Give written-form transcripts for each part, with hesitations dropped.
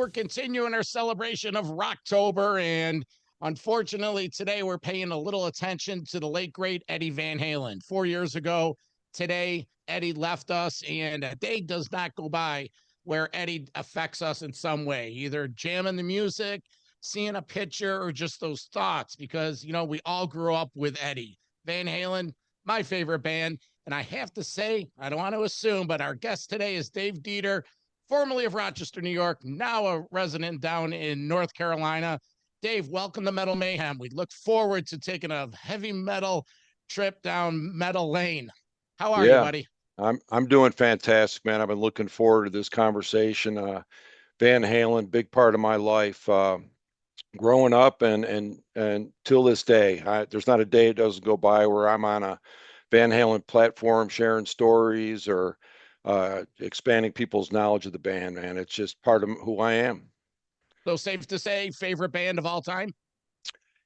we're continuing our celebration of Rocktober, and unfortunately, today we're paying a little attention to the late great Eddie Van Halen. 4 years ago today, Eddie left us, and a day does not go by where Eddie affects us in some way, either jamming the music, seeing a picture, or just those thoughts, because, we all grew up with Eddie. Van Halen, my favorite band. And I have to say, I don't want to assume, but our guest today is Dave Dieter, formerly of Rochester, New York, now a resident down in North Carolina. Dave, welcome to Metal Mayhem. We look forward to taking a heavy metal trip down metal lane. How are you, Yeah, buddy? I'm doing fantastic, man. I've been looking forward to this conversation. Van Halen, big part of my life, growing up and till this day. There's not a day it doesn't go by where I'm on a Van Halen platform sharing stories or expanding people's knowledge of the band, man. It's just part of who I am. So safe to say, favorite band of all time?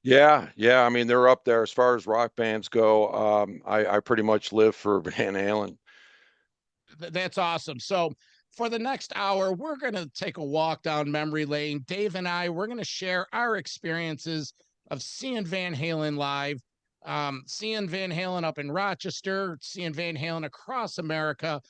Yeah, yeah. I mean, they're up there as far as rock bands go. I pretty much live for Van Halen. That's awesome. So for the next hour, we're going to take a walk down memory lane. Dave and I, we're going to share our experiences of seeing Van Halen live, seeing Van Halen up in Rochester, seeing Van Halen across America.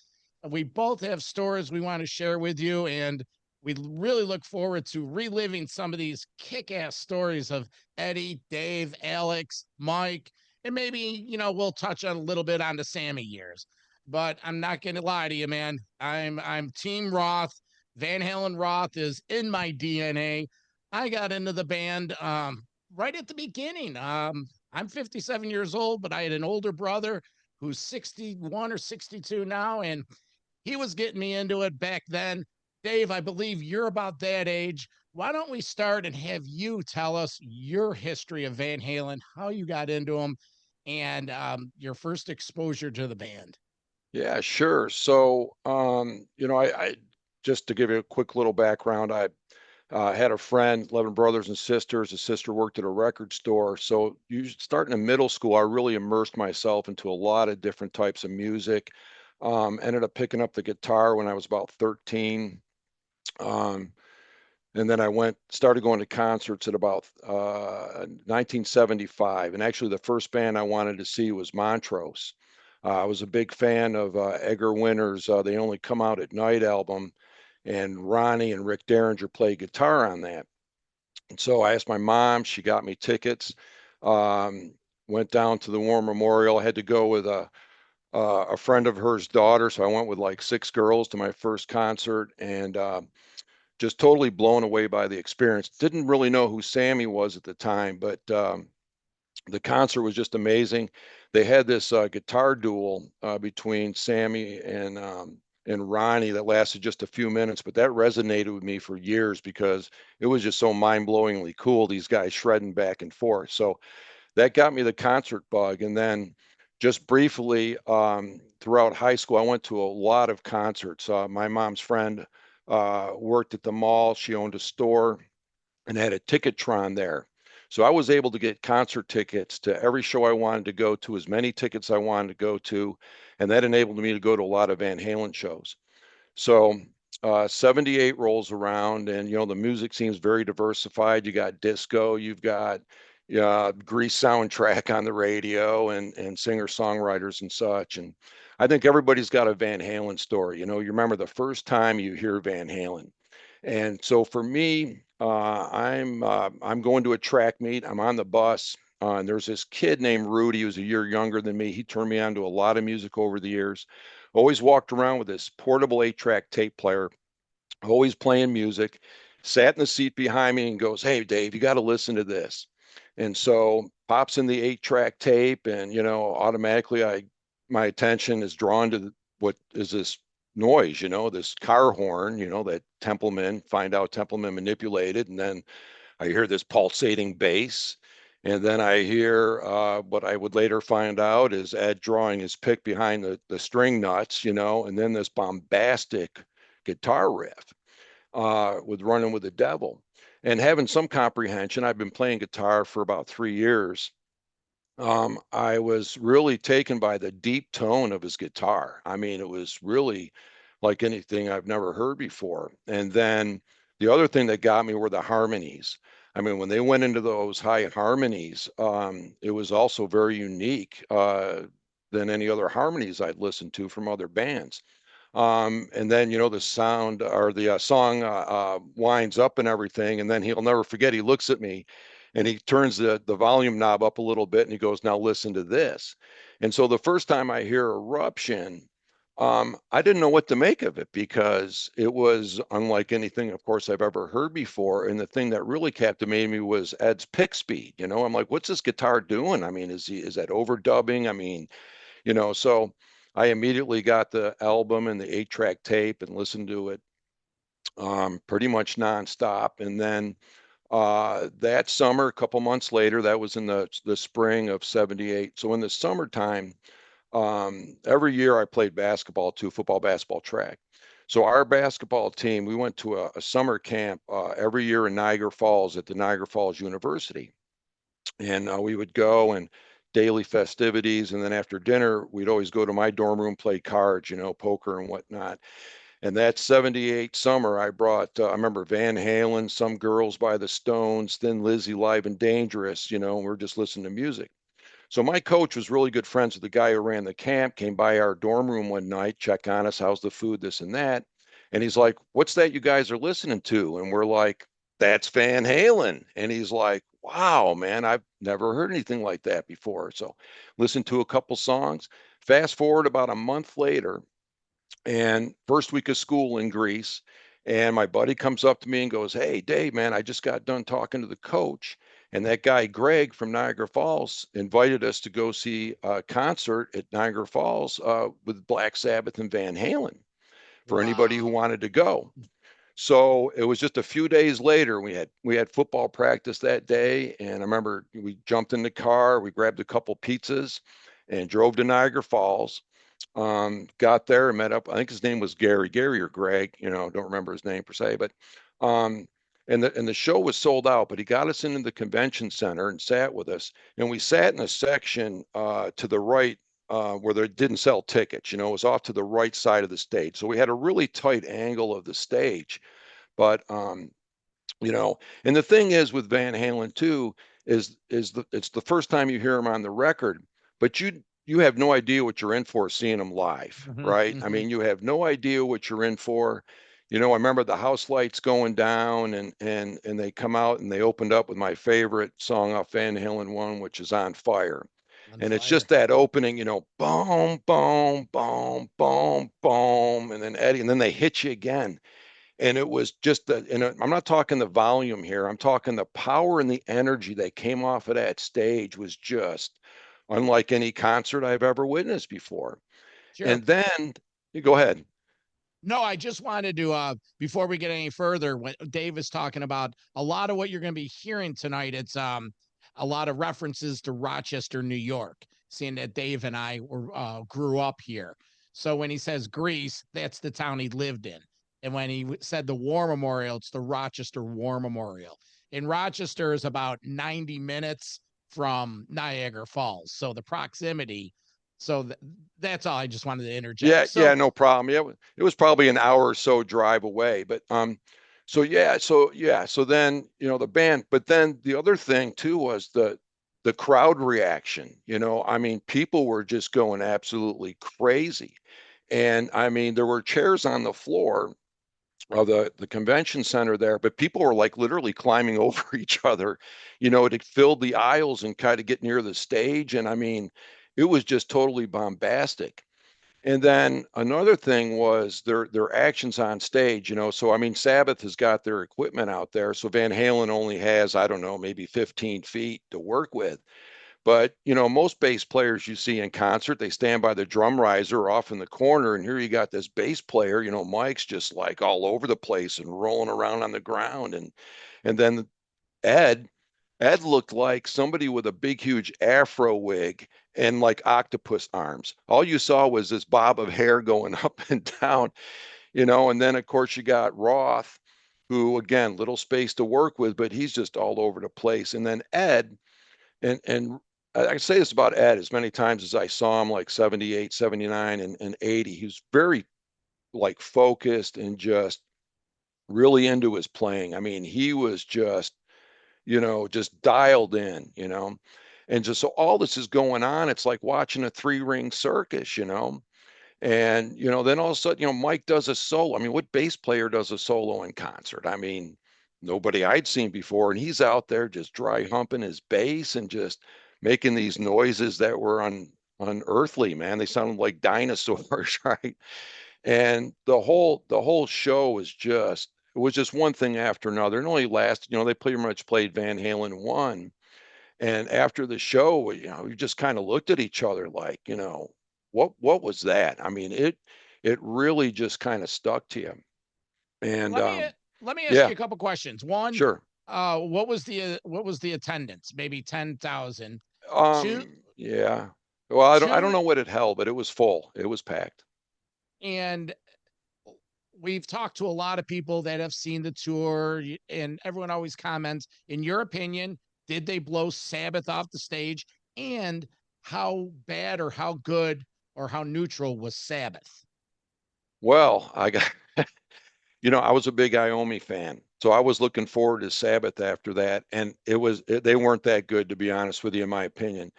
We both have stories we want to share with you, and we really look forward to reliving some of these kick-ass stories of Eddie, Dave, Alex, Mike, and maybe, we'll touch on a little bit on the Sammy years. But I'm not gonna lie to you, man. I'm Team Roth. Van Halen Roth is in my DNA. I got into the band right at the beginning. I'm 57 years old, but I had an older brother who's 61 or 62 now, and he was getting me into it back then. Dave, I believe you're about that age. Why don't we start and have you tell us your history of Van Halen, how you got into them, and your first exposure to the band? Yeah, sure. So, I just to give you a quick little background, I had a friend, 11 brothers and sisters. A sister worked at a record store. So, starting in middle school, I really immersed myself into a lot of different types of music. Ended up picking up the guitar when I was about 13. Um, and then started going to concerts at about 1975. And actually, the first band I wanted to see was Montrose. I was a big fan of Edgar Winter's They Only Come Out at Night album, and Ronnie and Rick Derringer played guitar on that. And so I asked my mom, she got me tickets, um, went down to the War Memorial. I had to go with a friend of hers daughter, so I went with like six girls to my first concert, and just totally blown away by the experience. Didn't really know who Sammy was at the time, but the concert was just amazing. They had this guitar duel between Sammy and Ronnie that lasted just a few minutes, but that resonated with me for years because it was just so mind-blowingly cool. These guys shredding back and forth. So that got me the concert bug. And then just briefly throughout high school, I went to a lot of concerts. My mom's friend worked at the mall. She owned a store and had a Ticketron there. So I was able to get concert tickets to every show I wanted to go to, as many tickets I wanted to go to, and that enabled me to go to a lot of Van Halen shows. So 78 rolls around, and the music seems very diversified. You got disco, you've got Grease soundtrack on the radio, and singer-songwriters and such. And I think everybody's got a Van Halen story. You remember the first time you hear Van Halen. And so for me, I'm going to a track meet. I'm on the bus, and there's this kid named Rudy who's a year younger than me. He turned me on to a lot of music over the years. Always walked around with this portable 8-track tape player, always playing music. Sat in the seat behind me and goes, "Hey, Dave, you got to listen to this." And so pops in the 8-track tape, and automatically my attention is drawn to what is this noise, this car horn, that find out Templeman manipulated. And then I hear this pulsating bass. And then I hear what I would later find out is Ed drawing his pick behind the string nuts, and then this bombastic guitar riff with Running with the Devil. And having some comprehension, I've been playing guitar for about 3 years. I was really taken by the deep tone of his guitar. I mean, it was really like anything I've never heard before. And then The other thing that got me were the harmonies. I mean, when they went into those high harmonies, it was also very unique than any other harmonies I'd listened to from other bands. And then, the sound or the song winds up and everything. And then he'll never forget, he looks at me and he turns the volume knob up a little bit and he goes, now listen to this. And so the first time I hear Eruption, I didn't know what to make of it because it was unlike anything, of course, I've ever heard before. And the thing that really captivated me was Ed's pick speed. I'm like, what's this guitar doing? I mean, is that overdubbing? I mean, so I immediately got the album and the 8-track tape and listened to it pretty much nonstop. And then that summer, a couple months later, that was in the spring of '78. So in the summertime, every year I played basketball too, football, basketball, track. So our basketball team, we went to a summer camp every year in Niagara Falls at the Niagara Falls University. And we would go and daily festivities. And then after dinner, we'd always go to my dorm room, play cards, poker and whatnot. And that '78 summer, I brought, I remember Van Halen, Some Girls by the Stones, Thin Lizzy, Live and Dangerous, and we're just listening to music. So my coach was really good friends with the guy who ran the camp, came by our dorm room one night, check on us, how's the food, this and that. And he's like, what's that you guys are listening to? And we're like, that's Van Halen. And he's like, wow, man, I've never heard anything like that before. So listen to a couple songs. Fast forward about a month later, and first week of school in Greece. And my buddy comes up to me and goes, hey, Dave, man, I just got done talking to the coach. And that guy, Greg from Niagara Falls, invited us to go see a concert at Niagara Falls with Black Sabbath and Van Halen for anybody who Wow. wanted to go. So it was just a few days later. We had football practice that day, and I remember we jumped in the car, we grabbed a couple pizzas, and drove to Niagara Falls. Got there and met up. I think his name was Gary or Greg. Don't remember his name per se, but um, and the show was sold out. But he got us into the convention center and sat with us, and we sat in a section to the right. Where they didn't sell tickets, it was off to the right side of the stage. So we had a really tight angle of the stage, but and the thing is with Van Halen too it's the first time you hear him on the record, but you have no idea what you're in for seeing him live, Hmm. right? I Hmm. mean, you have no idea what you're in for. I remember the house lights going down and they come out and they opened up with my favorite song off Van Halen one, which is On Fire. On And it's fire. just that opening, boom, boom, boom, boom, boom, and then Eddie, and then they hit you again. And it was just and I'm not talking the volume here. I'm talking the power and the energy that came off of that stage was just unlike any concert I've ever witnessed before. Sure. And then you go ahead. No, I just wanted to before we get any further, when Dave is talking about a lot of what you're going to be hearing tonight, it's a lot of references to Rochester, New York, seeing that Dave and I were grew up here. So when he says Greece, that's the town he lived in. And when he said the War Memorial, it's the Rochester War Memorial. And Rochester is about 90 minutes from Niagara Falls. So the proximity. So that's all I just wanted to interject. Yeah, yeah, So no problem. Yeah, it was probably an hour or so drive away, but so then the band, but then the other thing too was the crowd reaction. I mean, people were just going absolutely crazy, and I mean, there were chairs on the floor of the convention center there, but people were like literally climbing over each other, to fill the aisles and kind of get near the stage, and I mean, it was just totally bombastic. And then another thing was their actions on stage, So I mean, Sabbath has got their equipment out there, so Van Halen only has, I don't know, maybe 15 feet to work with. But most bass players you see in concert, they stand by the drum riser off in the corner, and here you got this bass player, Mike's just like all over the place and rolling around on the ground, and then Ed, Ed looked like somebody with a big, huge afro wig and like octopus arms. All you saw was this bob of hair going up and down, and then of course you got Roth, who again, little space to work with, but he's just all over the place. And then Ed, and I say this about Ed as many times as I saw him, like 78, 79, and 80. He was very like focused and just really into his playing. I mean, he was just, just dialed in, and just so all this is going on, it's like watching a three-ring circus. And, then all of a sudden, Mike does a solo. I mean, what bass player does a solo in concert? I mean, nobody I'd seen before. And he's out there just dry humping his bass and just making these noises that were unearthly, man. They sounded like dinosaurs, right? And the whole show was just, it was just one thing after another. It only lasted, they pretty much played Van Halen one. And after the show, we just kind of looked at each other like, what was that? I mean, it really just kind of stuck to you. And Let me let me ask yeah, you a couple questions. One, sure. what was the attendance? Maybe 10,000. Two, Yeah. Well, I don't two, know what it held, but it was full. It was packed. and we've talked to a lot of people that have seen the tour, and everyone always comments, in your opinion, did they blow Sabbath off the stage? And how bad or how good or how neutral was Sabbath? Well, I was a big Iommi fan, so I was looking forward to Sabbath after that, and they weren't that good, to be honest with you, in my opinion.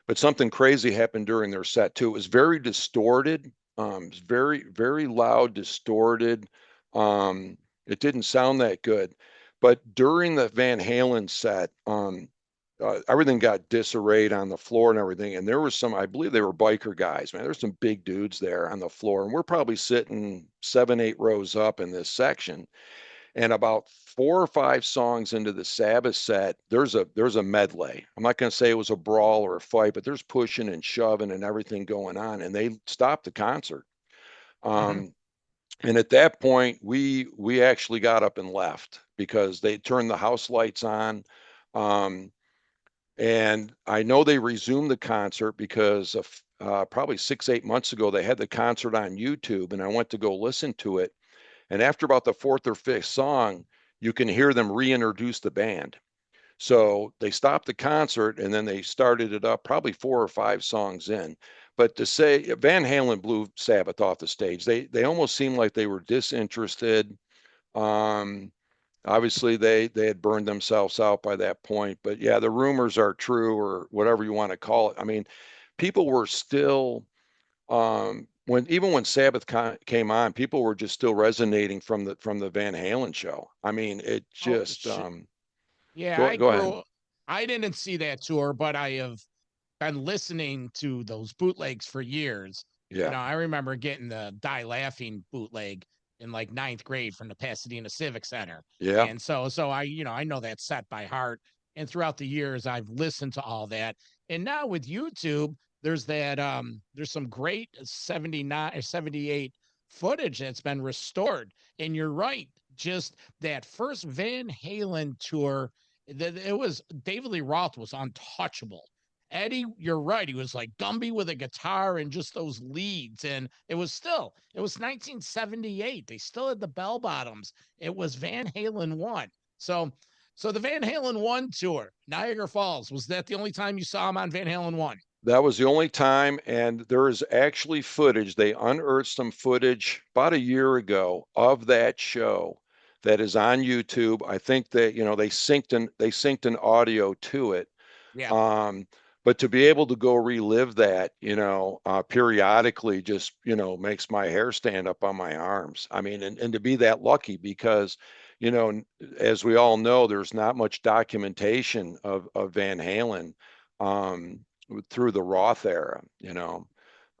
But something crazy happened during their set too. It was very distorted, it's very very loud, distorted. It didn't sound that good. But during the Van Halen set, everything got disarrayed on the floor and everything. And there was some, I believe they were biker guys, man. There's some big dudes there on the floor. And we're probably sitting 7, 8 rows up in this section. And about 4 or 5 songs into the Sabbath set, there's a medley. I'm not going to say it was a brawl or a fight, but there's pushing and shoving and everything going on. And they stopped the concert. Mm-hmm. Um, and at that point, we actually got up and left because they turned the house lights on. Um, and I know they resumed the concert because of probably 6, 8 months ago, they had the concert on YouTube, and I went to go listen to it. And after about the fourth or fifth song, you can hear them reintroduce the band. So they stopped the concert and then they started it up probably 4 or 5 songs in. But to say Van Halen blew Sabbath off the stage, they almost seemed like they were disinterested. Um, Obviously, they had burned themselves out by that point. But yeah, the rumors are true, or whatever you want to call it. I mean, people were still when even when Sabbath came on, people were just still resonating from the Van Halen show. I mean, it Oh, just yeah, go ahead. I didn't see that tour, but I have been listening to those bootlegs for years. Yeah, I remember getting the Die Laughing bootleg in like ninth grade from the Pasadena Civic Center. yeah. And so I know that set by heart. And throughout the years, I've listened to all that. And now with YouTube, there's some great 79 or 78 footage that's been restored. And you're right, just that first Van Halen tour, that it was David Lee Roth was untouchable. Eddie, you're right. He was like Gumby with a guitar and just those leads. And it was 1978. They still had the bell bottoms. It was Van Halen 1. So the Van Halen 1 tour, Niagara Falls, was that the only time you saw him on Van Halen 1? That was the only time, and there is actually footage. They unearthed some footage about a year ago of that show that is on YouTube. I think that they synced an audio to it. Yeah. Um, but to be able to go relive that, periodically just, makes my hair stand up on my arms. I mean, and to be that lucky because, you know, as we all know, there's not much documentation of Van Halen um, through the Roth era. No,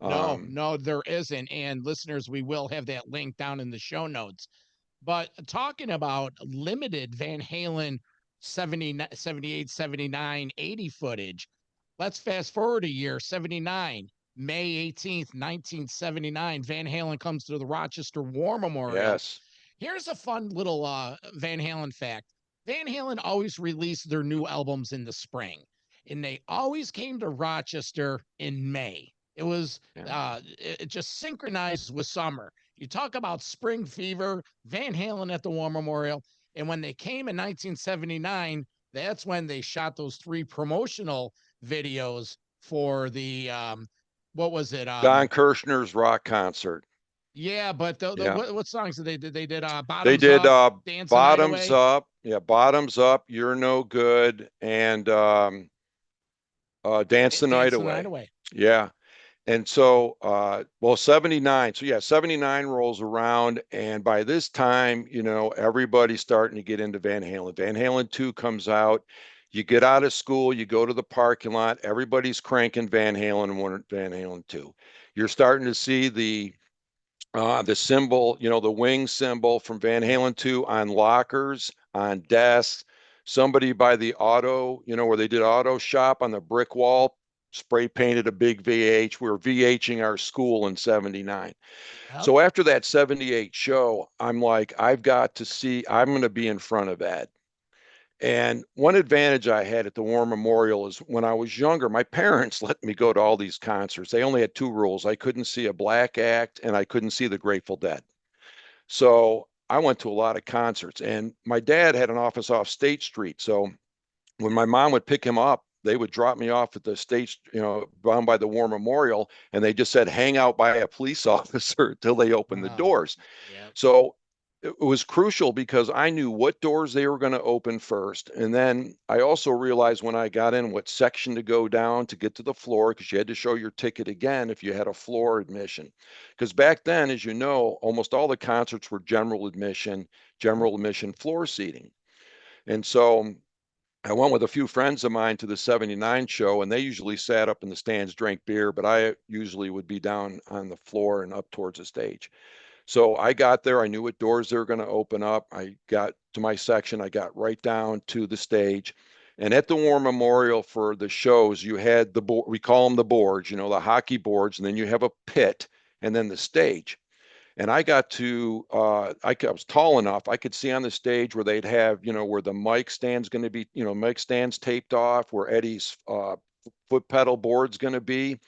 Um, no, there isn't. And listeners, we will have that link down in the show notes. But talking about limited Van Halen 70, 78, 79, 80 footage, let's fast forward a year, 79, May 18th, 1979. Van Halen comes to the Rochester War Memorial. yes, Here's a fun little Van Halen fact. Van Halen always released their new albums in the spring, and they always came to Rochester in May. yeah, It just synchronizes with summer. You talk about spring fever, Van Halen at the War Memorial. And when they came in 1979, that's when they shot those 3 promotional videos for the what was it? Don Kirshner's rock concert. Yeah, but Yeah. what songs did they did? They did They Bottoms did Up, Dance the Night Bottoms Away, Up. Yeah, Bottoms Up, You're No Good, and Dance the Night Dance the Night Away. Away. Yeah. And so, well, 79. So, yeah, 79 rolls around. And by this time, everybody's starting to get into Van Halen. Van Halen 2 comes out. You get out of school, you go to the parking lot, everybody's cranking Van Halen and Van Halen 2. You're starting to see the symbol, the wing symbol from Van Yep. Halen 2 on lockers, on desks. Somebody by the auto, where they did auto shop on the brick wall, spray painted a big VH. We were VHing our school in 79. Yep. So after that 78 show, I'm like, I've got to see, I'm going to be in front of Ed. And one advantage I had at the War Memorial is when I was younger, my parents let me go to all these concerts. They only had two rules. I couldn't see a black act and I couldn't see the Grateful Dead. So I went to a lot of concerts and my dad had an office off State Street. So when my mom would pick him up, they would drop me off at the state, down by the War Memorial, and they just said, hang out by a police officer until they open the Oh, doors. yep. So it was crucial because I knew what doors they were going to open first. And then I also realized when I got in what section to go down to get to the floor, because you had to show your ticket again if you had a floor admission. Because back then, as you know, almost all the concerts were general admission floor seating. And so I went with a few friends of mine to the 79 show, and they usually sat up in the stands, drank beer, but I usually would be down on the floor and up towards the stage. So I got there. I knew what doors they were going to open up. I got to my section. I got right down to the stage. And at the War Memorial for the shows, you had the board, we call them the boards, the hockey boards, and then you have a pit and then the stage. And I got to, I was tall enough, I could see on the stage where they'd have, where the mic stand's going to be, mic stands taped off, where Eddie's foot pedal board's going to be.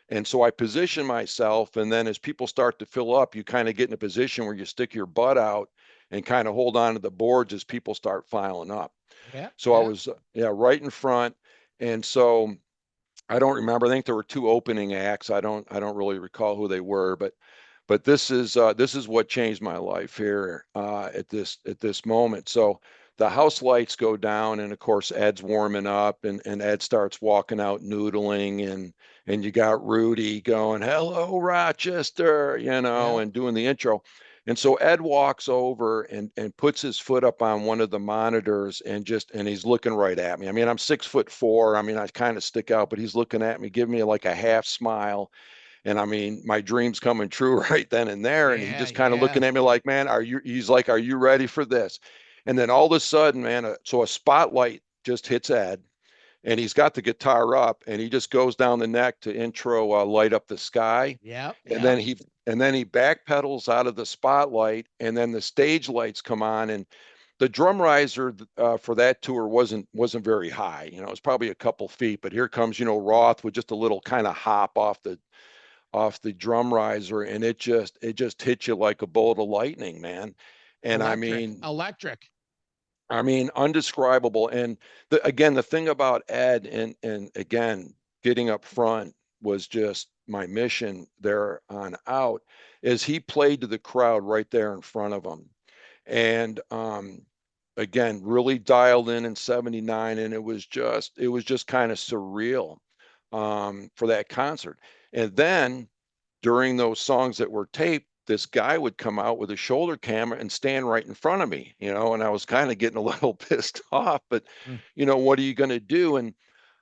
And so I position myself. And then as people start to fill up, you kind of get in a position where you stick your butt out and kind of hold on to the boards as people start filing up. Yeah. So I Yeah. was, yeah, right in front. And so I don't remember. I think there were two opening acts. I don't really recall who they were, but this is what changed my life here at this moment. So the house lights go down, and of course Ed's warming up, and Ed starts walking out noodling, and you got Rudy going, "Hello, Rochester," Yeah. and doing the intro. And so Ed walks over and puts his foot up on one of the monitors and he's looking right at me. I mean, I'm 6'4". I mean, I kind of stick out, but he's looking at me, giving me like a half smile. And I mean, my dream's coming true right then and there. And he Yeah. just kind of Yeah. looking at me like, man, he's like, are you ready for this? And then all of a sudden, man, so a spotlight just hits Ed and he's got the guitar up and he just goes down the neck to intro Light Up the Sky. Yep. And Yep. then he backpedals out of the spotlight and then the stage lights come on and the drum riser for that tour wasn't very high. It was probably a couple feet, but here comes, Roth with just a little kind of hop off the drum riser, and it just hit you like a bolt of lightning, man. And I Electric. mean, Electric. I mean, undescribable. And again, the thing about Ed and again, getting up front was just my mission there on out, is he played to the crowd right there in front of him. And again, really dialed in 79, and it was just kind of surreal for that concert. And then during those songs that were taped, this guy would come out with a shoulder camera and stand right in front of me, and I was kind of getting a little pissed off, but Mm. what are you going to do? And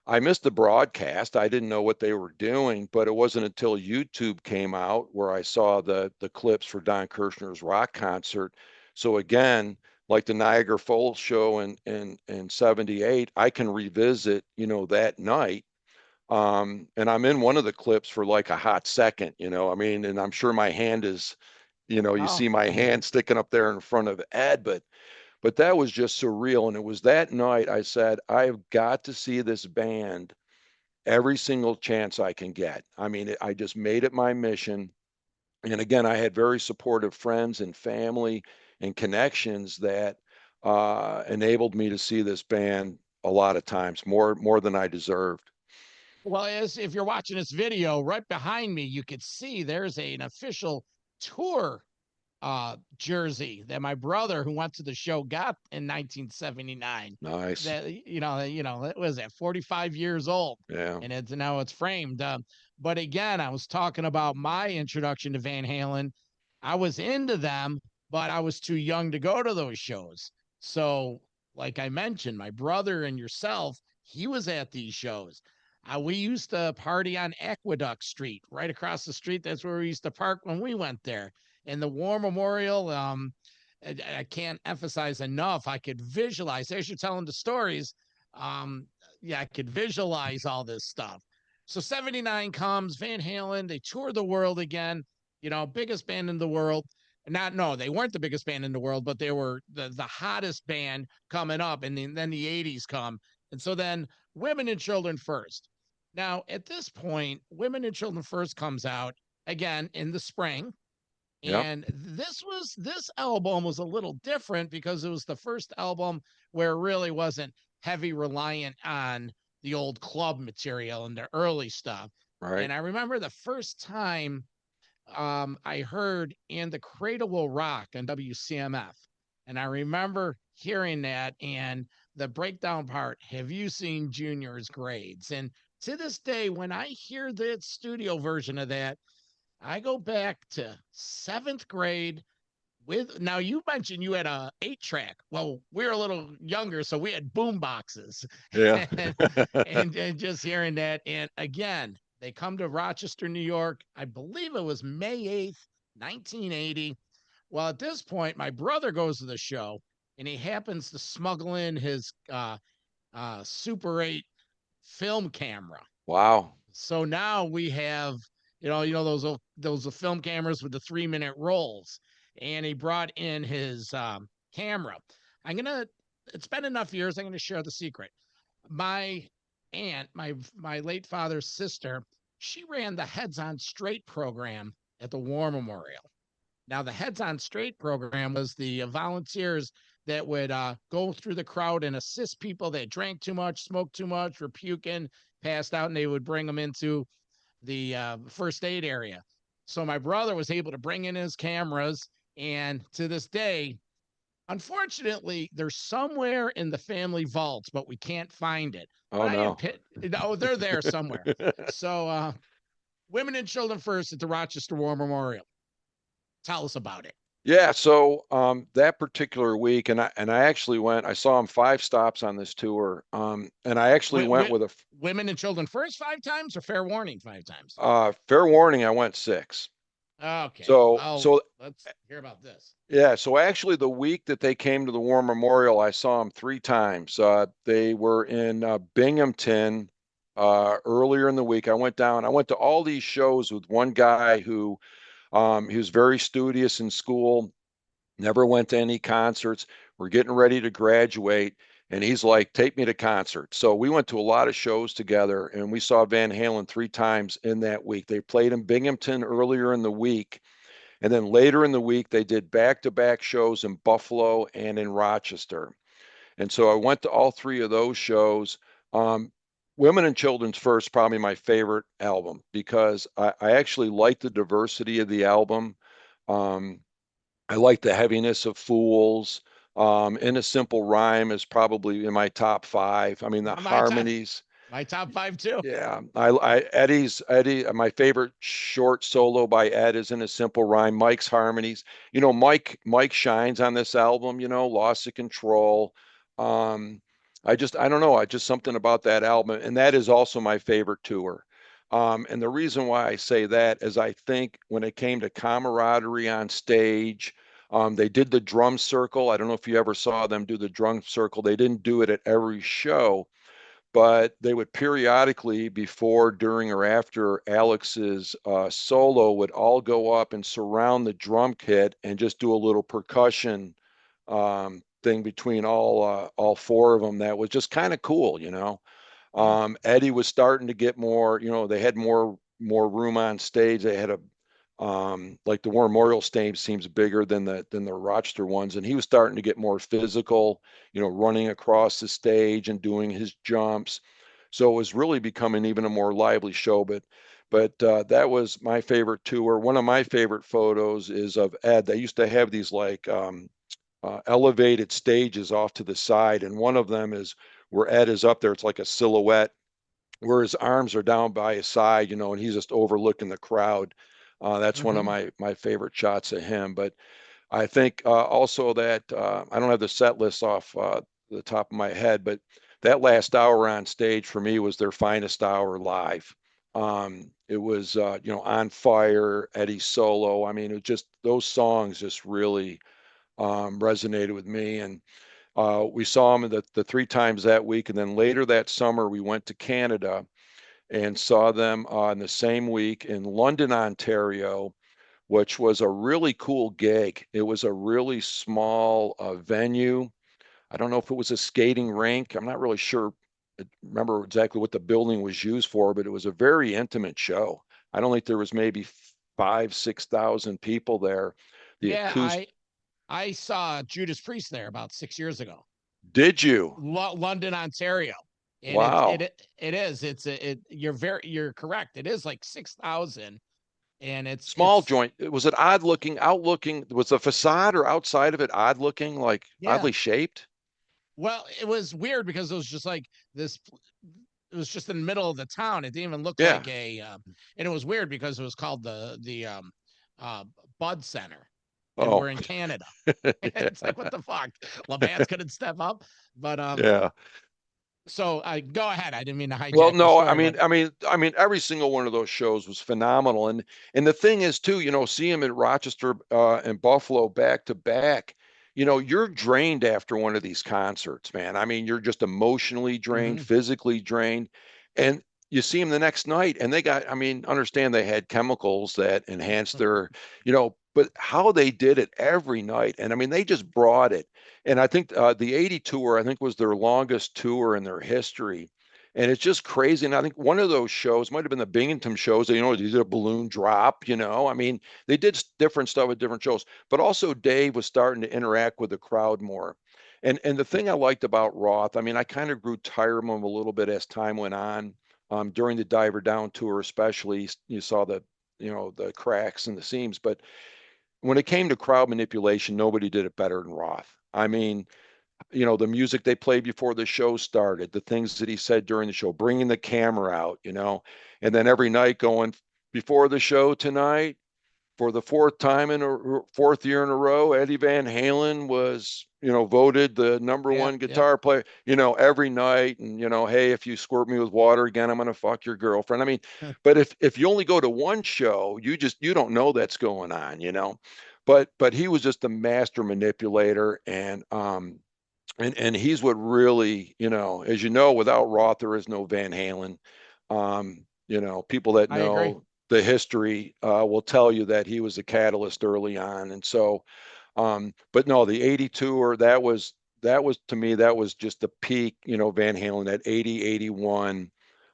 I missed the broadcast. I didn't know what they were doing, but it wasn't until YouTube came out where I saw the clips for Don Kirshner's rock concert. So again, like the Niagara Falls show in 78, I can revisit, that night, and I'm in one of the clips for like a hot second, I mean, and I'm sure my hand is, you Oh, see my hand sticking up there in front of Ed, but that was just surreal. And it was that night I said, I've got to see this band every single chance I can get. I mean, I just made it my mission. And again, I had very supportive friends and family and connections that enabled me to see this band a lot of times, more than I deserved. well, as if you're watching this video right behind me, you could see there's an official Tour jersey that my brother, who went to the show, got in 1979. Nice. That it was at 45 years old, Yeah. and it's framed. But again, I was talking about my introduction to Van Halen. I was into them, but I was too young to go to those shows. So, like I mentioned, my brother and yourself, he was at these shows. We used to party on Aqueduct Street, right across the street. That's where we used to park when we went there. And the War Memorial, I can't emphasize enough. I could visualize as you're telling the stories. Yeah, I could visualize all this stuff. So 79 comes, Van Halen, they tour the world again, biggest band in the world. Not, no, they weren't the biggest band in the world, but they were the hottest band coming up. And then the 80s come. And so then Women and Children First. Now, at this point, Women and Children First comes out again in the spring. Yep. And this album was a little different because it was the first album where it really wasn't heavy reliant on the old club material and the early stuff. Right. And I remember the first time I heard "And the Cradle Will Rock" on WCMF. And I remember hearing that and the breakdown part, "Have you seen Junior's grades?" And to this day, when I hear the studio version of that, I go back to seventh grade with, now you mentioned you had a 8-track. Well, we were a little younger, so we had boom boxes. Yeah. and, and just hearing that. And again, they come to Rochester, New York. I believe it was May 8th, 1980. Well, at this point, my brother goes to the show and he happens to smuggle in his Super 8 film camera. Wow. So now we have, those film cameras with the 3-minute rolls, and he brought in his camera. It's been enough years. I'm gonna share the secret. My aunt, my late father's sister, she ran the Heads on Straight program at the War Memorial. Now, the Heads on Straight program was the volunteers that would go through the crowd and assist people that drank too much, smoked too much, were puking, passed out, and they would bring them into the first aid area. So my brother was able to bring in his cameras, and to this day, unfortunately, they're somewhere in the family vaults, but we can't find it. Oh But I no. didn't. Oh, they're there somewhere. So, Women and Children First at the Rochester War Memorial. Tell us about it. Yeah, so that particular week, and I actually went. I saw him 5 stops on this tour, and I actually went with a Women and Children First 5 times, or Fair Warning 5 times? fair warning. I went 6. Okay. So Well, so let's hear about this. yeah, so actually the week that they came to the War Memorial, I saw them 3 times. They were in Binghamton earlier in the week. I went down. I went to all these shows with one guy who he was very studious in school, never went to any concerts. We're getting ready to graduate, and he's like, "Take me to concerts." So we went to a lot of shows together, and we saw Van Halen 3 times in that week. They played in Binghamton earlier in the week, and then later in the week they did back-to-back shows in Buffalo and in Rochester. And so I went to all 3 of those shows. Um, Women and Children's First, probably my favorite album because I actually like the diversity of the album. Um, I like the heaviness of Fools. In a Simple Rhyme is probably in my top 5. I mean, the My top, harmonies. my top 5 too. Yeah, Eddie. My favorite short solo by Ed is In a Simple Rhyme. Mike's harmonies. Mike shines on this album. Loss of Control. Um, I don't know. I just something about that album, and that is also my favorite tour. And the reason why I say that is I think when it came to camaraderie on stage, they did the drum circle. I don't know if you ever saw them do the drum circle. They didn't do it at every show, but they would periodically, before, during, or after Alex's solo, would all go up and surround the drum kit and just do a little percussion thing between all 4 of them. That was just kind of cool. Yeah. Eddie was starting to get more. They had more room on stage. They had a like the War Memorial stage seems bigger than the Rochester ones, and he was starting to get more physical, running across the stage and doing his jumps. So it was really becoming even a more lively show. But but that was my favorite tour. One of my favorite photos is of Ed. They used to have these like elevated stages off to the side, and one of them is where Ed is up there. It's like a silhouette where his arms are down by his side, and he's just overlooking the crowd. That's one of Hmm. my favorite shots of him. But I think also that I don't have the set list off the top of my head, but that last hour on stage for me was their finest hour live. It was, On Fire, Eddie's solo. I mean, it was just those songs just really resonated with me. And we saw them the three times that week. And then later that summer, we went to Canada and saw them in the same week in London, Ontario, which was a really cool gig. It was a really small venue. I don't know if it was a skating rink. I'm not really sure. Remember exactly what the building was used for, but it was a very intimate show. I don't think there was maybe 6,000 people there. The Yeah, acoustic. I saw Judas Priest there about 6 years ago. Did you? London, Ontario, and Wow. it is. You're correct. It is like 6,000, and Small it's joint. Was it odd looking, out looking? Was the facade or outside of it odd looking, like yeah. oddly shaped? Well, it was weird because it was just like this. It was just in the middle of the town. It didn't even look Yeah. like and it was weird because it was called the uh, Bud Center, and Oh, we're in Canada. yeah. It's like what the fuck? LeVance couldn't step up, but Yeah. So I go ahead. I didn't mean to Well, hijack your no, I story, mean, but I mean, I mean, every single one of those shows was phenomenal, and the thing is too, see him in Rochester and Buffalo back to back. You're drained after one of these concerts, man. I mean, you're just emotionally drained, mm-hmm. physically drained, and you see them the next night, and they got, I mean, understand they had chemicals that enhanced their, but how they did it every night, and I mean, they just brought it. And I think the '80 tour, I think, was their longest tour in their history, and it's just crazy. And I think one of those shows might have been the Binghamton shows. They did a balloon drop. I mean, they did different stuff at different shows. But also, Dave was starting to interact with the crowd more. And the thing I liked about Roth, I mean, I kind of grew tired of him a little bit as time went on. During the Diver Down tour, especially, you saw the cracks and the seams. But when it came to crowd manipulation, nobody did it better than Roth. I mean, the music they played before the show started, the things that he said during the show, bringing the camera out, and then every night going before the show tonight for the fourth year in a row, Eddie Van Halen was, voted the number Yep, one yep. guitar player, every night. And, hey, if you squirt me with water again, I'm going to fuck your girlfriend. I mean, but if you only go to one show, you don't know that's going on. But he was just a master manipulator, and he's what really, as you know, without Roth, there is no Van Halen. People that I agree. know the history will tell you that he was a catalyst early on. And so, but no, the '80 tour, that was to me, that was just the peak, Van Halen, that '80, '81.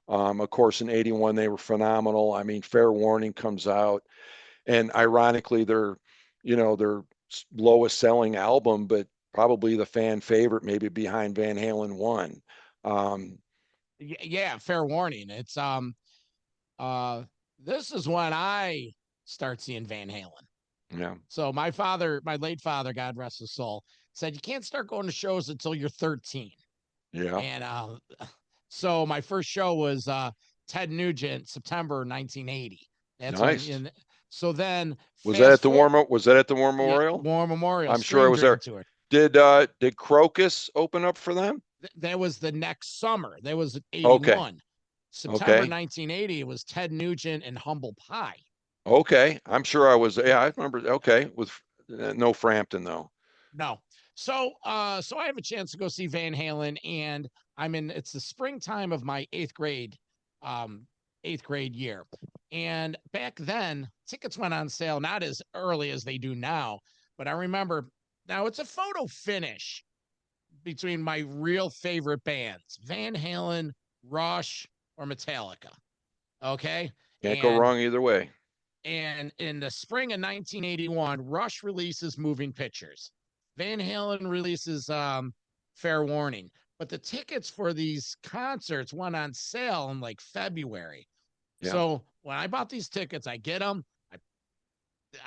Of course, in '81, they were phenomenal. I mean, Fair Warning comes out, and ironically, their lowest selling album, but probably the fan favorite, maybe behind Van Halen one. Um, Yeah, fair warning. It's uh this is when I start seeing Van Halen. yeah, So my late father, God rest his soul, said you can't start going to shows until you're 13. yeah, And so my first show was Ted Nugent, September 1980. That's when nice. in so then Was that fast at the forward. War Yeah, Memorial? War Memorial I'm sure I was Stranger there. Tour. Did Crocus open up for them? That was the next summer. That was Okay, 81. September okay, 1980, it was Ted Nugent and Humble Pie. okay. I'm sure I was. Yeah, I remember. Okay, with no Frampton though. No. So I have a chance to go see Van Halen, and it's the springtime of my um, eighth grade year. And back then, tickets went on sale not as early as they do now, but I remember now it's a photo finish between my real favorite bands, Van Halen, Rush, or Metallica. Okay. Can't go And wrong either way. and in the spring of 1981, Rush releases Moving Pictures. Van Halen releases Fair Warning. But the tickets for these concerts went on sale in like February. Yeah. So when I bought these tickets, I get them.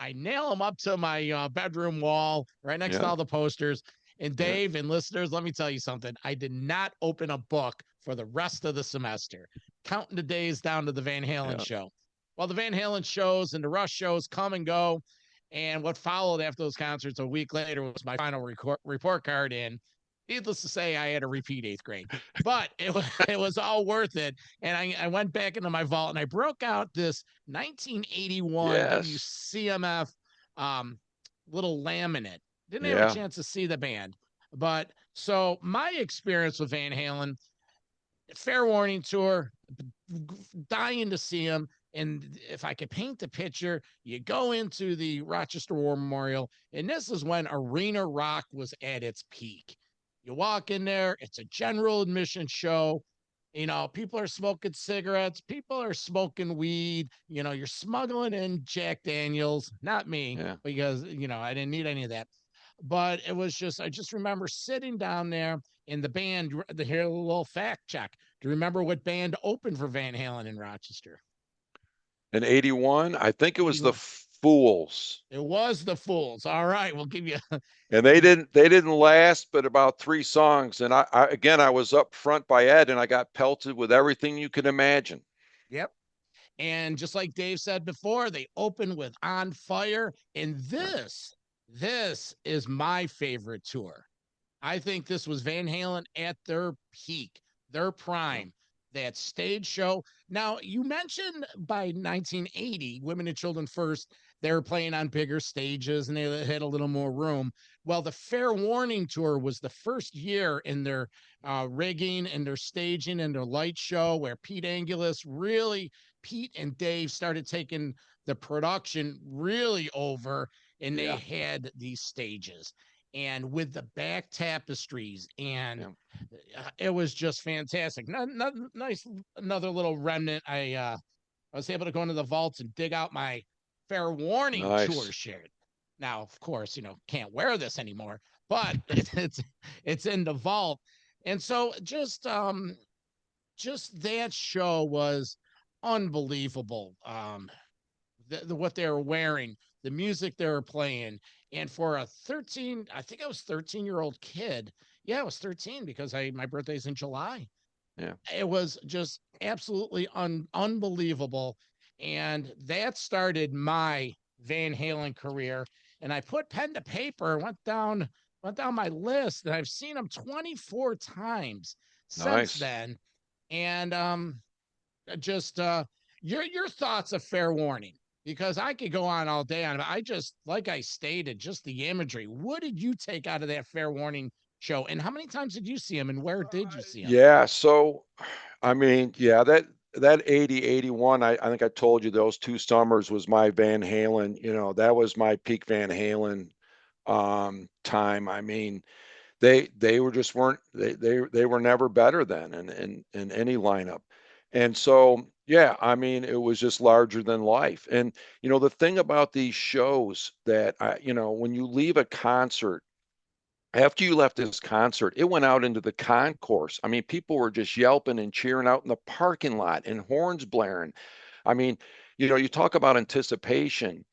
I nail them up to my bedroom wall right next to Yeah. all the posters. And Yeah. Dave and listeners, let me tell you something. I did not open a book for the rest of the semester, counting the days down to the Van Halen Yeah. show. Well, the Van Halen shows and the Rush shows come and go. And what followed after those concerts a week later was my final report card. And needless to say, I had to repeat eighth grade, but it was all worth it. And I went back into my vault and I broke out this 1981 Yes. WCMF little laminate. Didn't have a Yeah. chance to see the band, but so my experience with Van Halen, fair warning tour, dying to see him. And if I could paint the picture, you go into the Rochester War Memorial, and this is when arena rock was at its peak. You walk in there, it's a general admission show. You know, people are smoking cigarettes, people are smoking weed. You know, you're smuggling in Jack Daniels, not me, Yeah. because, you know, I didn't need any of that. But it was just, I just remember sitting down there in the band. Here, a little fact check. Do you remember what band opened for Van Halen in Rochester? In 81, I think it was the 81. Fools. It was the Fools. All right, we'll give you. And they didn't last but about 3 songs. And I again I was up front by Ed and I got pelted with everything you could imagine. Yep. And just like Dave said before, they opened with On Fire. And Yeah. this is my favorite tour. I think this was Van Halen at their peak, their Yeah. prime, that stage show. Now, you mentioned by 1980, Women and Children First, they were playing on bigger stages and they had a little more room. Well, the Fair Warning Tour was the first year in their rigging and their staging and their light show where Pete and Dave started taking the production really over, and they Yeah. had these stages and with the back tapestries, and Yeah. it was just fantastic. Nice, another little remnant. I was able to go into the vaults and dig out my Fair Warning tour Nice. shirt. Now, of course, you know, can't wear this anymore, but it's in the vault. And so just that show was unbelievable. What they were wearing, the music they were playing. And for a 13, I think I was 13-year-old kid. Yeah, I was 13 because my birthday's in July. Yeah. It was just absolutely unbelievable. And that started my Van Halen career. And I put pen to paper, went down my list, and I've seen him 24 times since Nice. then. And just your thoughts of Fair Warning, because I could go on all day on it. I just, like I stated, just the imagery. What did you take out of that Fair Warning show, and how many times did you see him, and where did you see him? Yeah. So, I mean, yeah, that 80, 81, I think I told you those 2 summers was my Van Halen, that was my peak Van Halen time. I mean, they were just weren't they were never better than in any lineup. And so, yeah, I mean, it was just larger than life. And the thing about these shows that when you leave a concert, after you left this concert, it went out into the concourse. I mean, people were just yelping and cheering out in the parking lot and horns blaring. I mean, you talk about anticipation.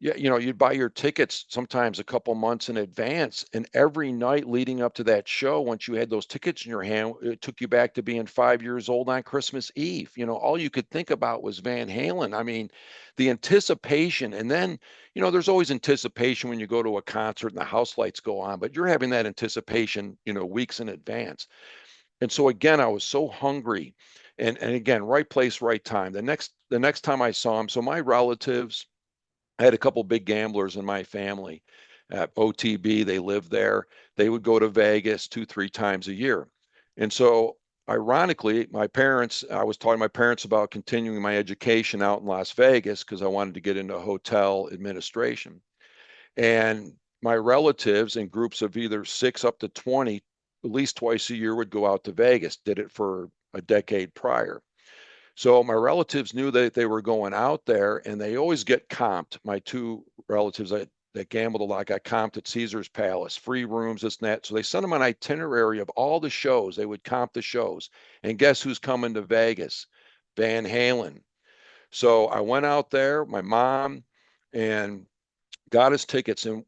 Yeah, you'd buy your tickets sometimes a couple months in advance, and every night leading up to that show, once you had those tickets in your hand, it took you back to being 5 years old on Christmas Eve. All you could think about was Van Halen. I mean, the anticipation, and then there's always anticipation when you go to a concert and the house lights go on, but you're having that anticipation, weeks in advance. And so again, I was so hungry, and again, right place, right time. The next time I saw him, so my relatives, I had a couple big gamblers in my family at OTB. They lived there. They would go to Vegas 2, 3 times a year. And so, ironically, I was talking to my parents about continuing my education out in Las Vegas because I wanted to get into hotel administration. And my relatives, in groups of either 6 up to 20, at least twice a year, would go out to Vegas, did it for a decade prior. So my relatives knew that they were going out there, and they always get comped. My 2 relatives that gambled a lot got comped at Caesar's Palace, free rooms, this and that. So they sent them an itinerary of all the shows. They would comp the shows. And guess who's coming to Vegas? Van Halen. So I went out there, my mom, and got us tickets. And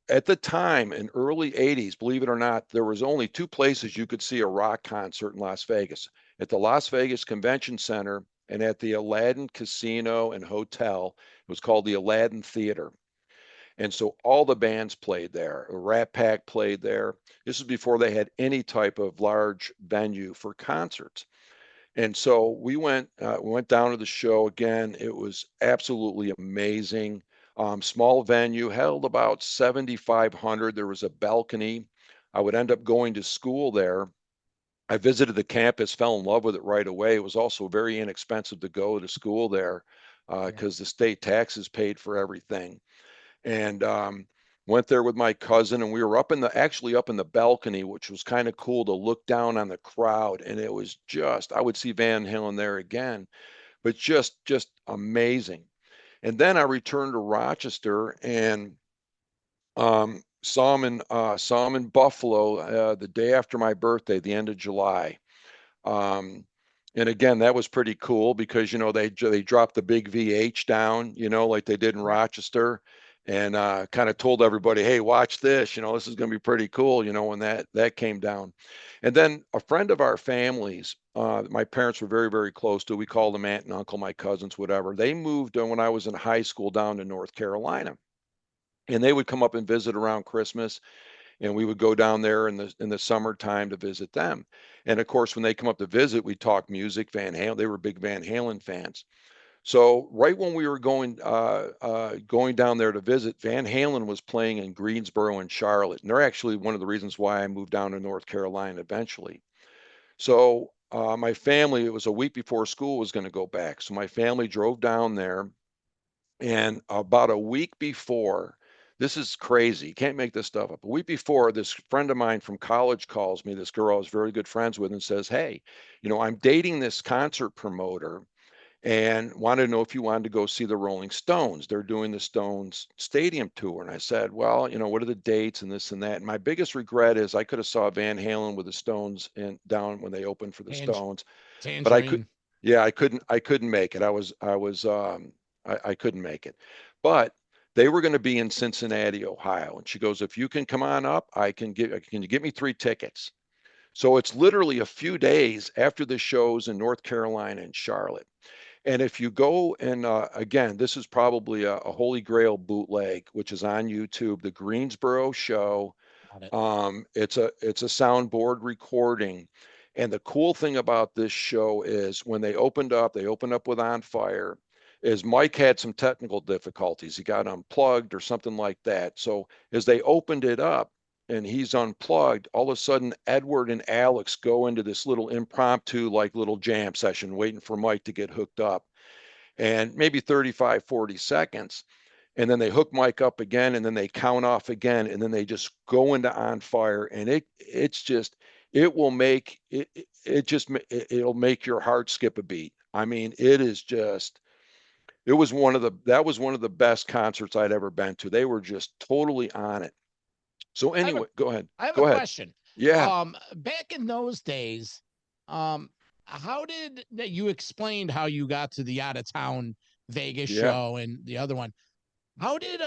at the time in early 80s, believe it or not, there was only two places you could see a rock concert in Las Vegas, at the Las Vegas Convention Center and at the Aladdin Casino and Hotel. It was called the Aladdin Theater. And so all the bands played there. Rat Pack played there. This was before they had any type of large venue for concerts. And so we went down to the show again. It was absolutely amazing. Small venue, held about 7,500. There was a balcony. I would end up going to school there. I visited the campus, fell in love with it right away. It was also very inexpensive to go to school there Yeah. because the state taxes paid for everything. And went there with my cousin, and we were actually up in the balcony, which was kind of cool to look down on the crowd. And it was just, I would see Van Halen there again, but just amazing. And then I returned to Rochester and saw him in Buffalo the day after my birthday, the end of July. Um, and again, that was pretty cool because they dropped the big VH down, like they did in Right. Rochester, and kind of told everybody, "Hey, watch this! This is going to be pretty cool." When that came down, and then a friend of our families, my parents were very very close to. We called them aunt and uncle, my cousins, whatever. They moved when I was in high school down to North Carolina, and they would come up and visit around Christmas, and we would go down there in the summertime to visit them. And of course, when they come up to visit, we talk music, Van Halen. They were big Van Halen fans. So right when we were going down there to visit, Van Halen was playing in Greensboro and Charlotte, and they're actually one of the reasons why I moved down to North Carolina eventually. So my family, it was a week before school was going to go back, so my family drove down there, and about a week before, this is crazy. You can't make this stuff up. A week before, this friend of mine from college calls me, this girl I was very good friends with, and says, "Hey, I'm dating this concert promoter and wanted to know if you wanted to go see the Rolling Stones. They're doing the Stones stadium tour." And I said, "Well, what are the dates and this and that?" And my biggest regret is I could have saw Van Halen with the Stones and down when they opened for the Tang- Stones, but I could, Tangerine. yeah, I couldn't make it. I couldn't make it. But they were going to be in Cincinnati, Ohio. And she goes, "If you can come on up, can you get me 3 tickets?" So it's literally a few days after the shows in North Carolina and Charlotte. And if you go and again, this is probably a Holy Grail bootleg, which is on YouTube, the Greensboro show. Got it. It's a soundboard recording. And the cool thing about this show is when they opened up with On Fire, is Mike had some technical difficulties. He got unplugged or something like that. So as they opened it up and he's unplugged, all of a sudden Edward and Alex go into this little impromptu, like little jam session, waiting for Mike to get hooked up. And maybe 35, 40 seconds, and then they hook Mike up again, and then they count off again, and then they just go into On Fire, and it's just it will make it it just it'll make your heart skip a beat. I mean, that was one of the best concerts I'd ever been to. They were just totally on it. So I have a anyway, go ahead. I have a Go ahead. question. Yeah. Back in those days, um, how did that you explained how you got to the out of town Vegas Yeah. show and the other one? How did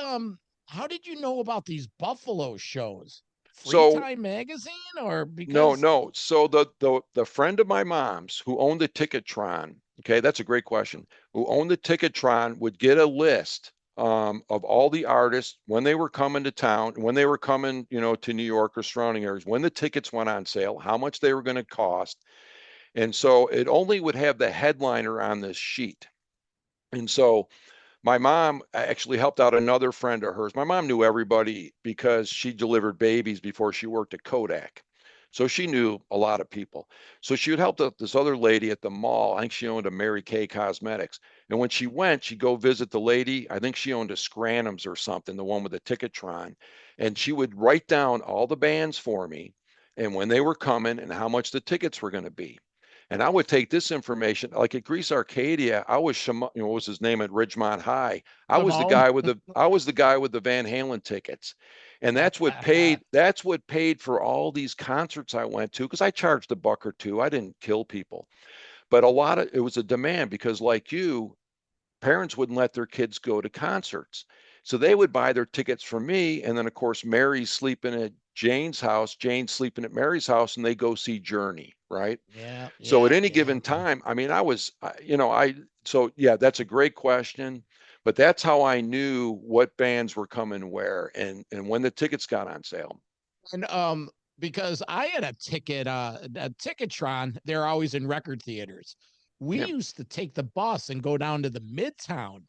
how did you know about these Buffalo shows? Free So Time magazine or no, because no. So the friend of my mom's who owned the Ticketron, okay, that's a great question. Who owned the Ticketron would get a list of all the artists when they were coming to town, when they were coming, to New York or surrounding areas, when the tickets went on sale, how much they were going to cost, and so it only would have the headliner on this sheet. And so my mom actually helped out another friend of hers. My mom knew everybody because she delivered babies before she worked at Kodak. So she knew a lot of people. So she would help this other lady at the mall. I think she owned a Mary Kay Cosmetics. And when she went, she'd go visit the lady. I think she owned a Scranums or something, the one with the Ticketron. And she would write down all the bands for me and when they were coming and how much the tickets were going to be. And I would take this information, like at Greece Arcadia, I was, what was his name at Ridgemont High? Simone. I was the guy with the Van Halen tickets. And that's what paid for all these concerts I went to because I charged a buck or two. I didn't kill people. But it was a demand because like you, parents wouldn't let their kids go to concerts. So they would buy their tickets for me. And then, of course, Mary's sleeping at Jane's house, Jane's sleeping at Mary's house, and they go see Journey, right? Yeah, So at yeah, any yeah. given time, I mean, so yeah, that's a great question, but that's how I knew what bands were coming where and when the tickets got on sale. And because I had a Ticketron, they're always in record theaters. We Yeah, used to take the bus and go down to the Midtown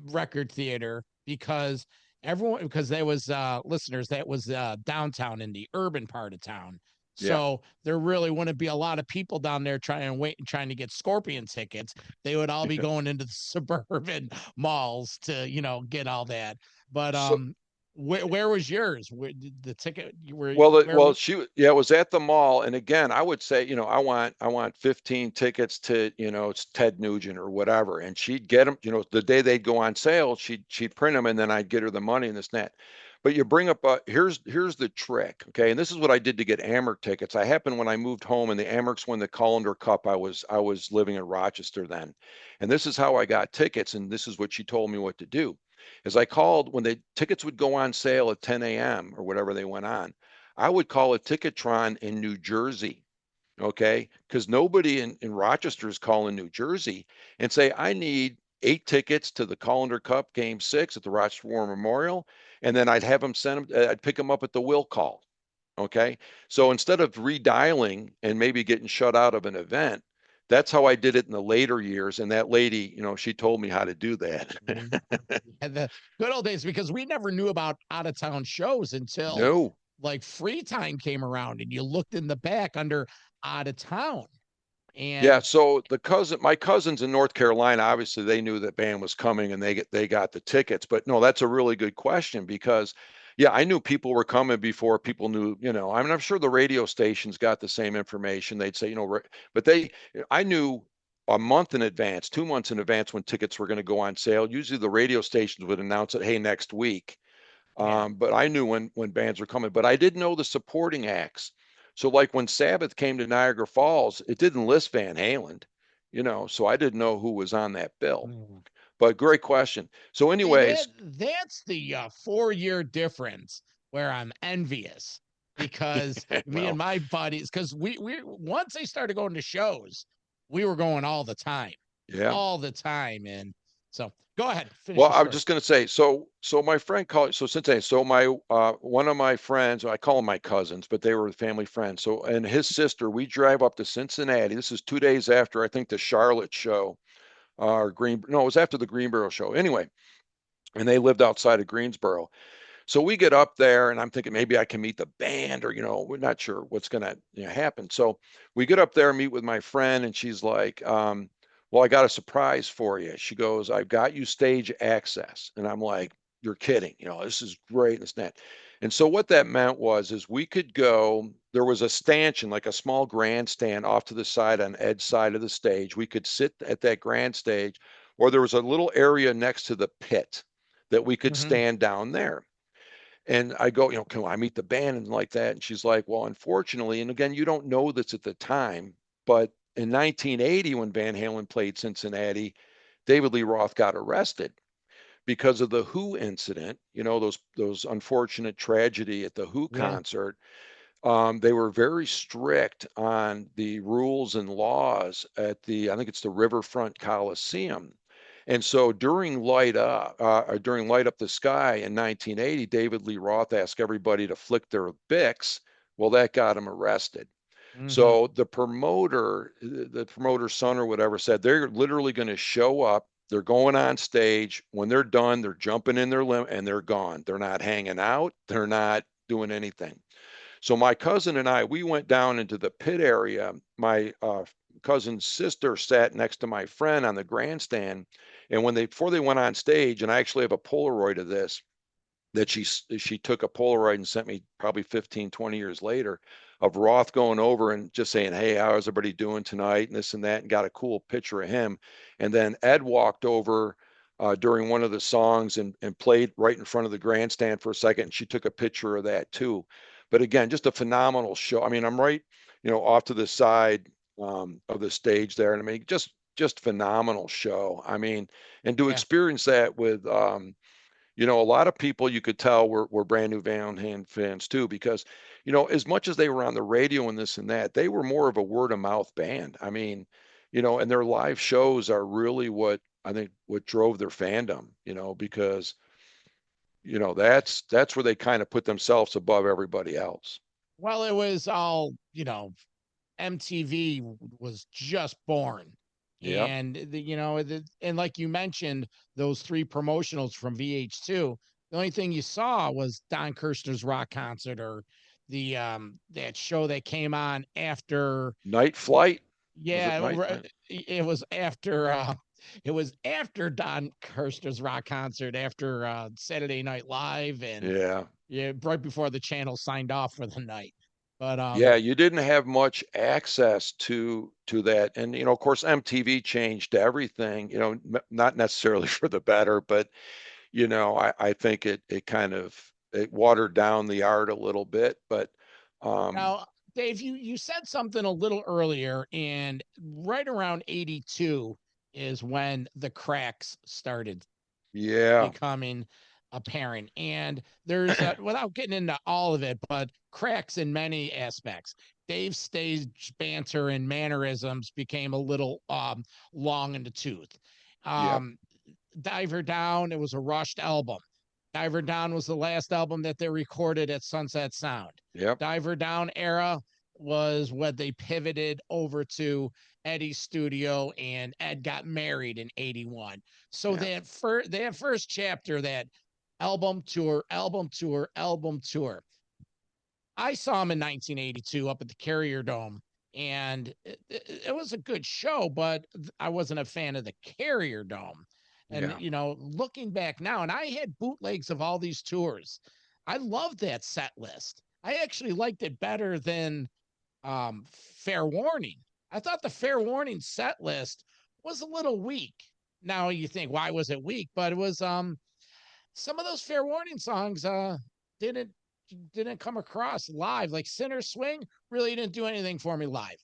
record theater because there was listeners that was downtown in the urban part of town. yeah. So there really wouldn't be a lot of people down there trying to get Scorpion tickets. They would all be going into the suburban malls to, get all that. But So where was yours? Where the ticket you were Well, where was yeah, it was at the mall. And again, I would say, I want 15 tickets to, it's Ted Nugent or whatever. And she'd get them, the day they'd go on sale, she'd print them and then I'd get her the money and this and that. But you bring up here's the trick, okay? And this is what I did to get Amerk tickets. I happened when I moved home and the Amerks won the Colander Cup. I was living in Rochester then. And this is how I got tickets, and this is what she told me what to do. Is I called when the tickets would go on sale at 10 a.m. or whatever they went on. I would call a Ticketron in New Jersey, okay? Because nobody in Rochester is calling New Jersey and say, I need 8 tickets to the Colander Cup Game 6 at the Rochester War Memorial. And then I'd have them send them, I'd pick them up at the will call, okay? So instead of redialing and maybe getting shut out of an event, that's how I did it in the later years. And that lady, she told me how to do that. Mhm. Yeah, the good old days because we never knew about out of town shows until No. like free time came around and you looked in the back under out of town. Yeah, And so my cousins in North Carolina, obviously they knew that band was coming and they got the tickets. But no, that's a really good question because yeah, I knew people were coming before people knew, I mean, I'm sure the radio stations got the same information. They'd say, but I knew a month in advance, 2 months in advance when tickets were going to go on sale. Usually the radio stations would announce it, hey, next week. yeah. But I knew when bands were coming, but I didn't know the supporting acts. So like when Sabbath came to Niagara Falls, it didn't list Van Halen, so I didn't know who was on that bill. Mm. But great question. So See anyways, that's the 4 year difference where I'm envious because me and well, my buddies because we once they started going to shows, we were going yeah. all the time. And so go ahead, finish Well, your I was story. just going to say, so my friend called, so Cincinnati, so my, one of my friends, I call them my cousins, but they were family friends. So, and his sister, we drive up to Cincinnati. This is 2 days after, I think, the Charlotte show, or no, it was after the Greenboro show. Anyway, and they lived outside of Greensboro. So we get up there and I'm thinking maybe I can meet the band or, we're not sure what's going to happen. So we get up there and meet with my friend and she's like, well, I got a surprise for you. She goes, I've got you stage access. And I'm like, you're kidding. This is great. And this and that. And so what that meant is we could go, there was a stanchion, like a small grandstand off to the side on Ed's side of the stage. We could sit at that grand stage, or there was a little area next to the pit that we could Mm-hmm. stand down there. And I go, can I meet the band and like that? And she's like, well, unfortunately, and again, you don't know this at the time, but in 1980, when Van Halen played Cincinnati, David Lee Roth got arrested because of the Who incident. Those unfortunate tragedy at the Who Yeah. concert. They were very strict on the rules and laws at I think it's the Riverfront Coliseum. And so during Light Up the Sky in 1980, David Lee Roth asked everybody to flick their Bics. Well, that got him arrested. Mm-hmm. So the promoter's son or whatever said they're literally going to show up. They're going on stage. When they're done, they're jumping in their limb and they're gone. They're not hanging out. They're not doing anything. So my cousin and I, we went down into the pit area. My cousin's sister sat next to my friend on the grandstand, and before they went on stage, and I actually have a Polaroid of this that she took a Polaroid and sent me probably 15, 20 years later of Roth going over and just saying, hey, how's everybody doing tonight? And this and that, and got a cool picture of him. And then Ed walked over during one of the songs and played right in front of the grandstand for a second. And she took a picture of that too. But again, just a phenomenal show. I mean, I'm right, off to the side of the stage there. And I mean, just just phenomenal show. I mean, and to Yeah. experience that with, a lot of people you could tell were brand new Van Halen fans too, because, as much as they were on the radio and this and that, they were more of a word of mouth band. I mean, and their live shows are really what I think what drove their fandom, because, that's where they kind of put themselves above everybody else. Well, it was all, MTV was just born. Yep. And and like you mentioned, those three promotionals from VH2, the only thing you saw was Don Kirshner's rock concert, or the that show that came on after. Night Flight. Was it Yeah, Night Flight? it was after Don Kirshner's rock concert, after Saturday Night Live, and Yeah. yeah, right before the channel signed off for the night. But Yeah, you didn't have much access to that. And of course MTV changed everything, not necessarily for the better, but I think it kind of it watered down the art a little bit, but um now, Dave, you said something a little earlier, and right around 82 is when the cracks started yeah. becoming apparent. And there's, without getting into all of it, but cracks in many aspects. Dave's stage banter and mannerisms became a little long in the tooth. Yep. Um, Diver Down, it was a rushed album. Diver Down was the last album that they recorded at Sunset Sound. Yep. Diver Down era was when they pivoted over to Eddie's studio, and Ed got married in 81. So Yeah. that first chapter, that album tour, album tour, album tour. I saw him in 1982 up at the Carrier Dome, and it was a good show, but I wasn't a fan of the Carrier Dome. And, Yeah. looking back now, and I had bootlegs of all these tours. I loved that set list. I actually liked it better than Fair Warning. I thought the Fair Warning set list was a little weak. Now you think, why was it weak? But it was some of those Fair Warning songs didn't didn't come across live. Like Sinner Swing really didn't do anything for me live.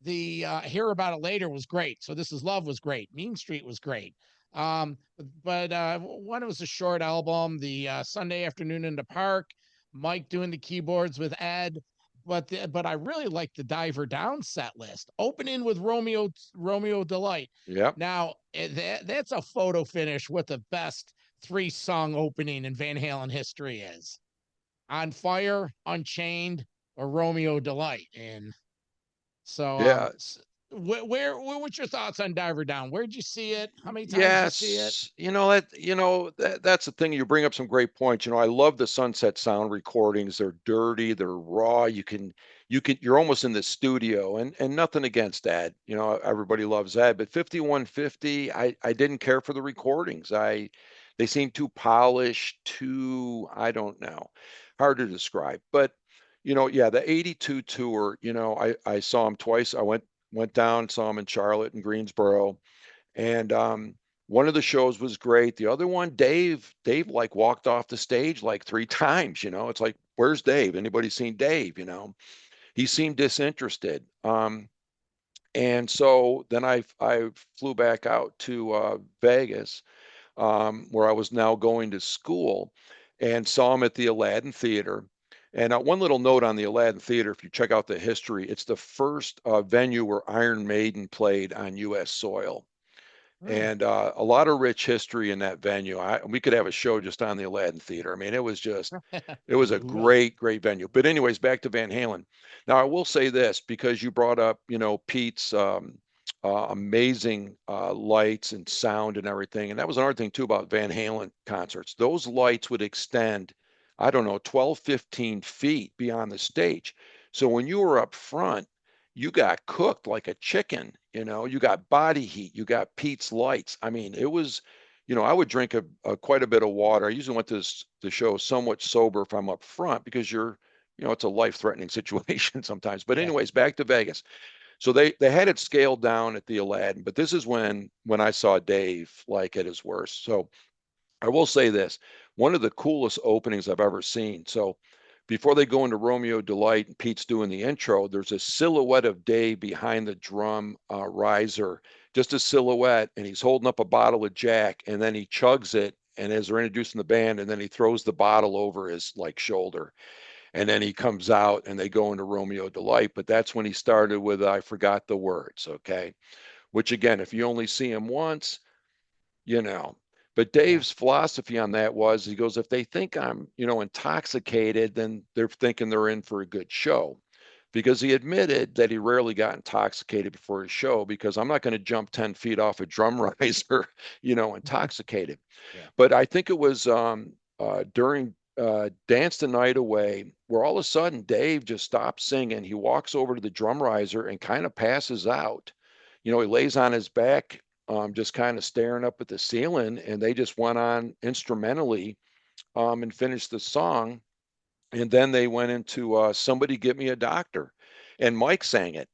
The Hear About It Later was great. So This Is Love was great. Mean Street was great. Um, but When it was a short album, the Sunday Afternoon in the Park, Mike doing the keyboards with Ed. But I really like the Diver Down set list, opening with Romeo Delight. Yep. Now that's a photo finish with the best three-song opening in Van Halen history is On Fire, Unchained, or Romeo Delight. And so, Yeah. what's your thoughts on Diver Down? Where'd you see it? How many times you see it? Yes, that's the thing. You bring up some great points. I love the Sunset Sound recordings. They're dirty, they're raw. You're almost in the studio, and nothing against that. Everybody loves that. But 5150, I didn't care for the recordings. They seem too polished, I don't know, hard to describe. But yeah, the 82 tour, I saw him twice. I went down, saw him in Charlotte and Greensboro. And one of the shows was great. The other one, Dave like walked off the stage like three times. It's like, where's Dave? Anybody seen Dave? He seemed disinterested. And so then I flew back out to Vegas, where I was now going to school, and saw him at the Aladdin Theater. And one little note on the Aladdin Theater, if you check out the history, it's the first venue where Iron Maiden played on U.S. soil, Hmm. and a lot of rich history in that venue. We could have a show just on the Aladdin Theater. I mean, it was a Well, great venue. But anyways, back to Van Halen. Now, I will say this because you brought up, Pete's amazing lights and sound and everything. And that was another thing too about Van Halen concerts. Those lights would extend, I don't know, 12, 15 feet beyond the stage. So when you were up front, you got cooked like a chicken. You got body heat, you got Pete's lights. I mean, it was, I would drink quite a bit of water. I usually went to the show somewhat sober if I'm up front because it's a life-threatening situation sometimes. But yeah. anyways, back to Vegas. So they had it scaled down at the Aladdin, but this is when I saw Dave like at his worst. So I will say this, one of the coolest openings I've ever seen. So before they go into Romeo Delight and Pete's doing the intro, there's a silhouette of Dave behind the drum riser, just a silhouette, and he's holding up a bottle of Jack, and then he chugs it, and as they're introducing the band, and then he throws the bottle over his like shoulder, and then he comes out, and they go into Romeo Delight. But that's when he started with I Forgot the Words, okay? Which again, if you only see him once, you know. But Yeah. Dave's philosophy on that was he goes, if they think I'm, intoxicated, then they're thinking they're in for a good show. Because he admitted that he rarely got intoxicated before his show because I'm not going to jump 10 feet off a drum riser, intoxicated. Yeah. But I think it was during Dance the Night Away where all of a sudden Dave just stops singing. He walks over to the drum riser and kind of passes out. He lays on his back, just kind of staring up at the ceiling, and they just went on instrumentally and finished the song. And then they went into Somebody Get Me a Doctor, and Mike sang it,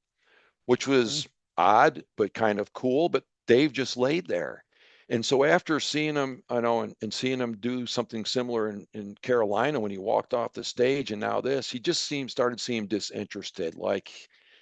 which Mhm. was odd but kind of cool. But Dave just laid there. And so after seeing him, I know, and seeing him do something similar in Carolina when he walked off the stage, and now this, he just started seeming disinterested, like,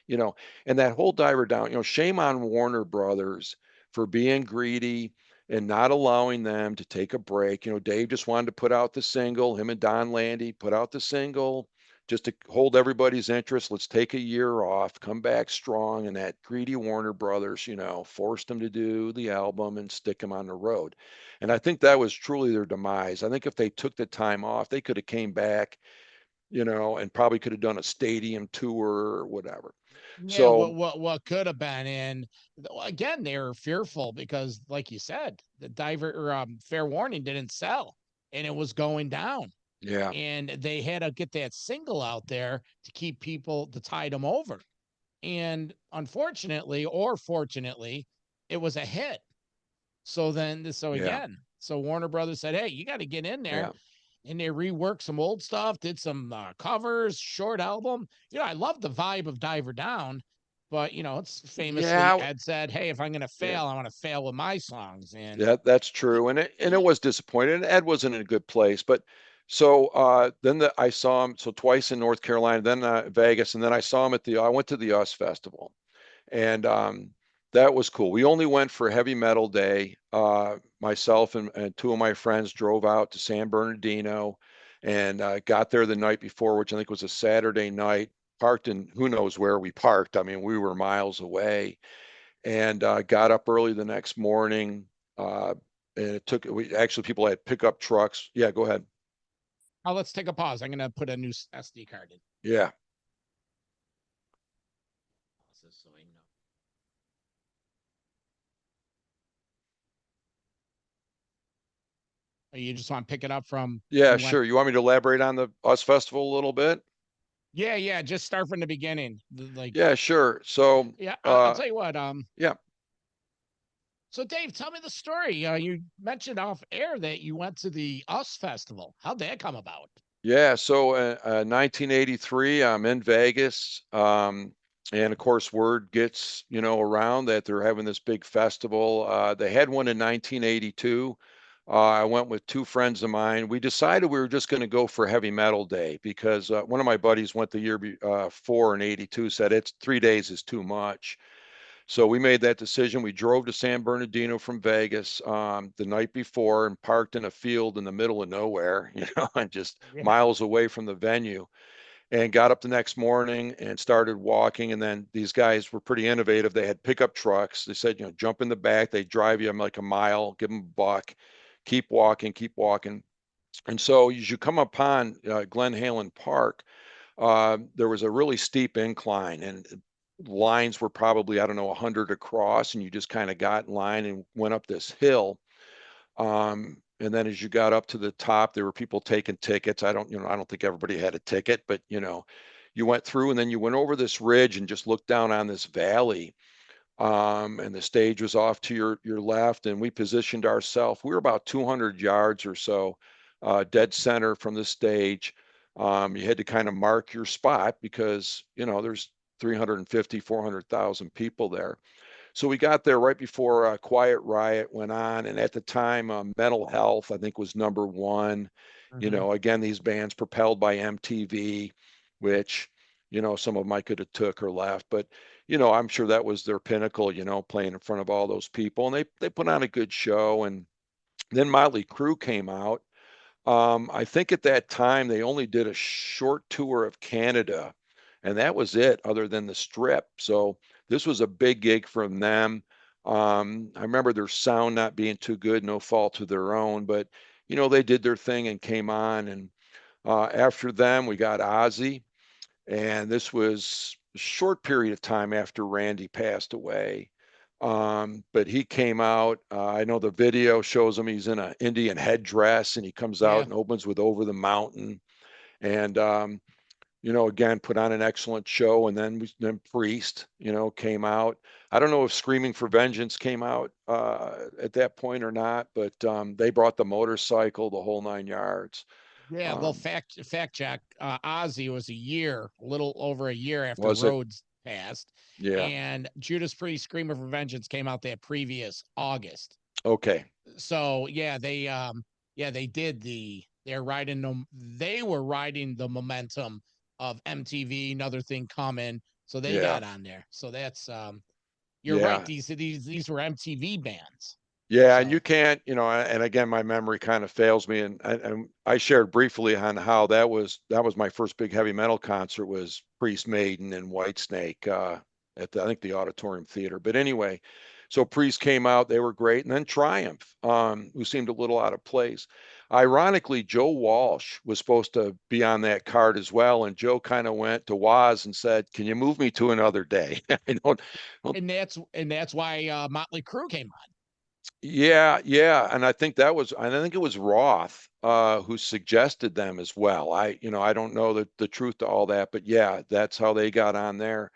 you know, and that whole Diver Down, shame on Warner Brothers for being greedy and not allowing them to take a break. Dave just wanted to put out the single. Him and Don Landy put out the single just to hold everybody's interest. Let's take a year off, come back strong. And that greedy Warner Brothers, forced them to do the album and stick them on the road. And I think that was truly their demise. I think if they took the time off, they could have came back, and probably could have done a stadium tour or whatever. Yeah, So what could have been, and again, they were fearful because, like you said, the diver or Fair Warning didn't sell, and it was going down, yeah, and they had to get that single out there to keep people to tide them over. And unfortunately, or fortunately, it was a hit. So yeah, again, so Warner Brothers said, "Hey, you got to get in there." yeah. And they reworked some old stuff, did some covers, short album. I love the vibe of Diver Down, but it's famously Yeah, Ed said, "Hey, if I'm gonna yeah. fail, I want to fail with my songs." And Yeah, that's true, and it was disappointing. And Ed wasn't in a good place, but so then I saw him twice in North Carolina, then Vegas, and then I went to the US Festival, and that was cool. We only went for Heavy Metal Day. Myself and two of my friends drove out to San Bernardino, and got there the night before, which I think was a Saturday night. Parked in who knows where we parked. I mean, we were miles away, and got up early the next morning. Uh, and we actually, people had pickup trucks. Yeah, go ahead. let's take a pause. I'm gonna put a new SD card in. Yeah. So I know. You just want to pick it up from Yeah, you went. sure. You want me to elaborate on the US Festival a little bit? Yeah, yeah. Just start from the beginning. Like, Yeah, sure. So, yeah, I'll tell you what. yeah. So Dave, tell me the story. You mentioned off air that you went to the US Festival. How'd that come about? Yeah, so 1983, I'm in Vegas, and of course, word gets around that they're having this big festival. They had one in 1982. I went with two friends of mine. We decided we were just going to go for Heavy Metal Day because one of my buddies went the year before in '82, said it's 3 days is too much. So we made that decision. We drove to San Bernardino from Vegas the night before and parked in a field in the middle of nowhere, and just Yeah. miles away from the venue. And got up the next morning and started walking. And then these guys were pretty innovative. They had pickup trucks. They said, jump in the back. They drive you like a mile, give them a buck, keep walking, keep walking. And so as you come upon Glen Halen Park, there was a really steep incline, and lines were probably, I don't know, 100 across, and you just kind of got in line and went up this hill. And then as you got up to the top, there were people taking tickets. I don't think everybody had a ticket, but you went through, and then you went over this ridge and just looked down on this valley. And the stage was off to your left, and we positioned ourselves. We were about 200 yards or so, dead center from the stage. You had to kind of mark your spot because there's 350, 400,000 people there. So we got there right before Quiet Riot went on, and at the time, Mental Health I think was number one. Mm-hmm. Again, these bands propelled by MTV, which some of them I could have took or left, but I'm sure that was their pinnacle, playing in front of all those people. And they put on a good show. And then Motley Crue came out. I think at that time they only did a short tour of Canada, and that was it, other than the Strip. So this was a big gig from them. I remember their sound not being too good, no fault of their own, but they did their thing and came on. And after them, we got Ozzy, and this was a short period of time after Randy passed away. But he came out. I know the video shows him he's in an Indian headdress and he comes out Yeah. and opens with Over the Mountain. And, again, put on an excellent show. And then Priest, came out. I don't know if Screaming for Vengeance came out at that point or not, but they brought the motorcycle, the whole 9 yards. Yeah, well, Um, fact check. Ozzy was a little over a year after was it? Rhodes passed, Yeah. and Judas Priest "Screamer for Vengeance" came out that previous August. Okay. So yeah, they did they were riding the momentum of MTV, another thing coming, so they Yeah. got on there. So that's you're right. Yeah. These were MTV bands. Yeah, and So you can't, and again, my memory kind of fails me, and I shared briefly on how that was my first big heavy metal concert was Priest, Maiden, and Whitesnake at I think the Auditorium Theater. But anyway, so Priest came out, they were great, and then Triumph, who seemed a little out of place. Ironically, Joe Walsh was supposed to be on that card as well, and Joe kind of went to Waz and said, "Can you move me to another day?" I don't and that's why Motley Crue came on. Yeah, yeah, and I think it was Roth who suggested them as well. I don't know the truth to all that, but yeah, that's how they got on there.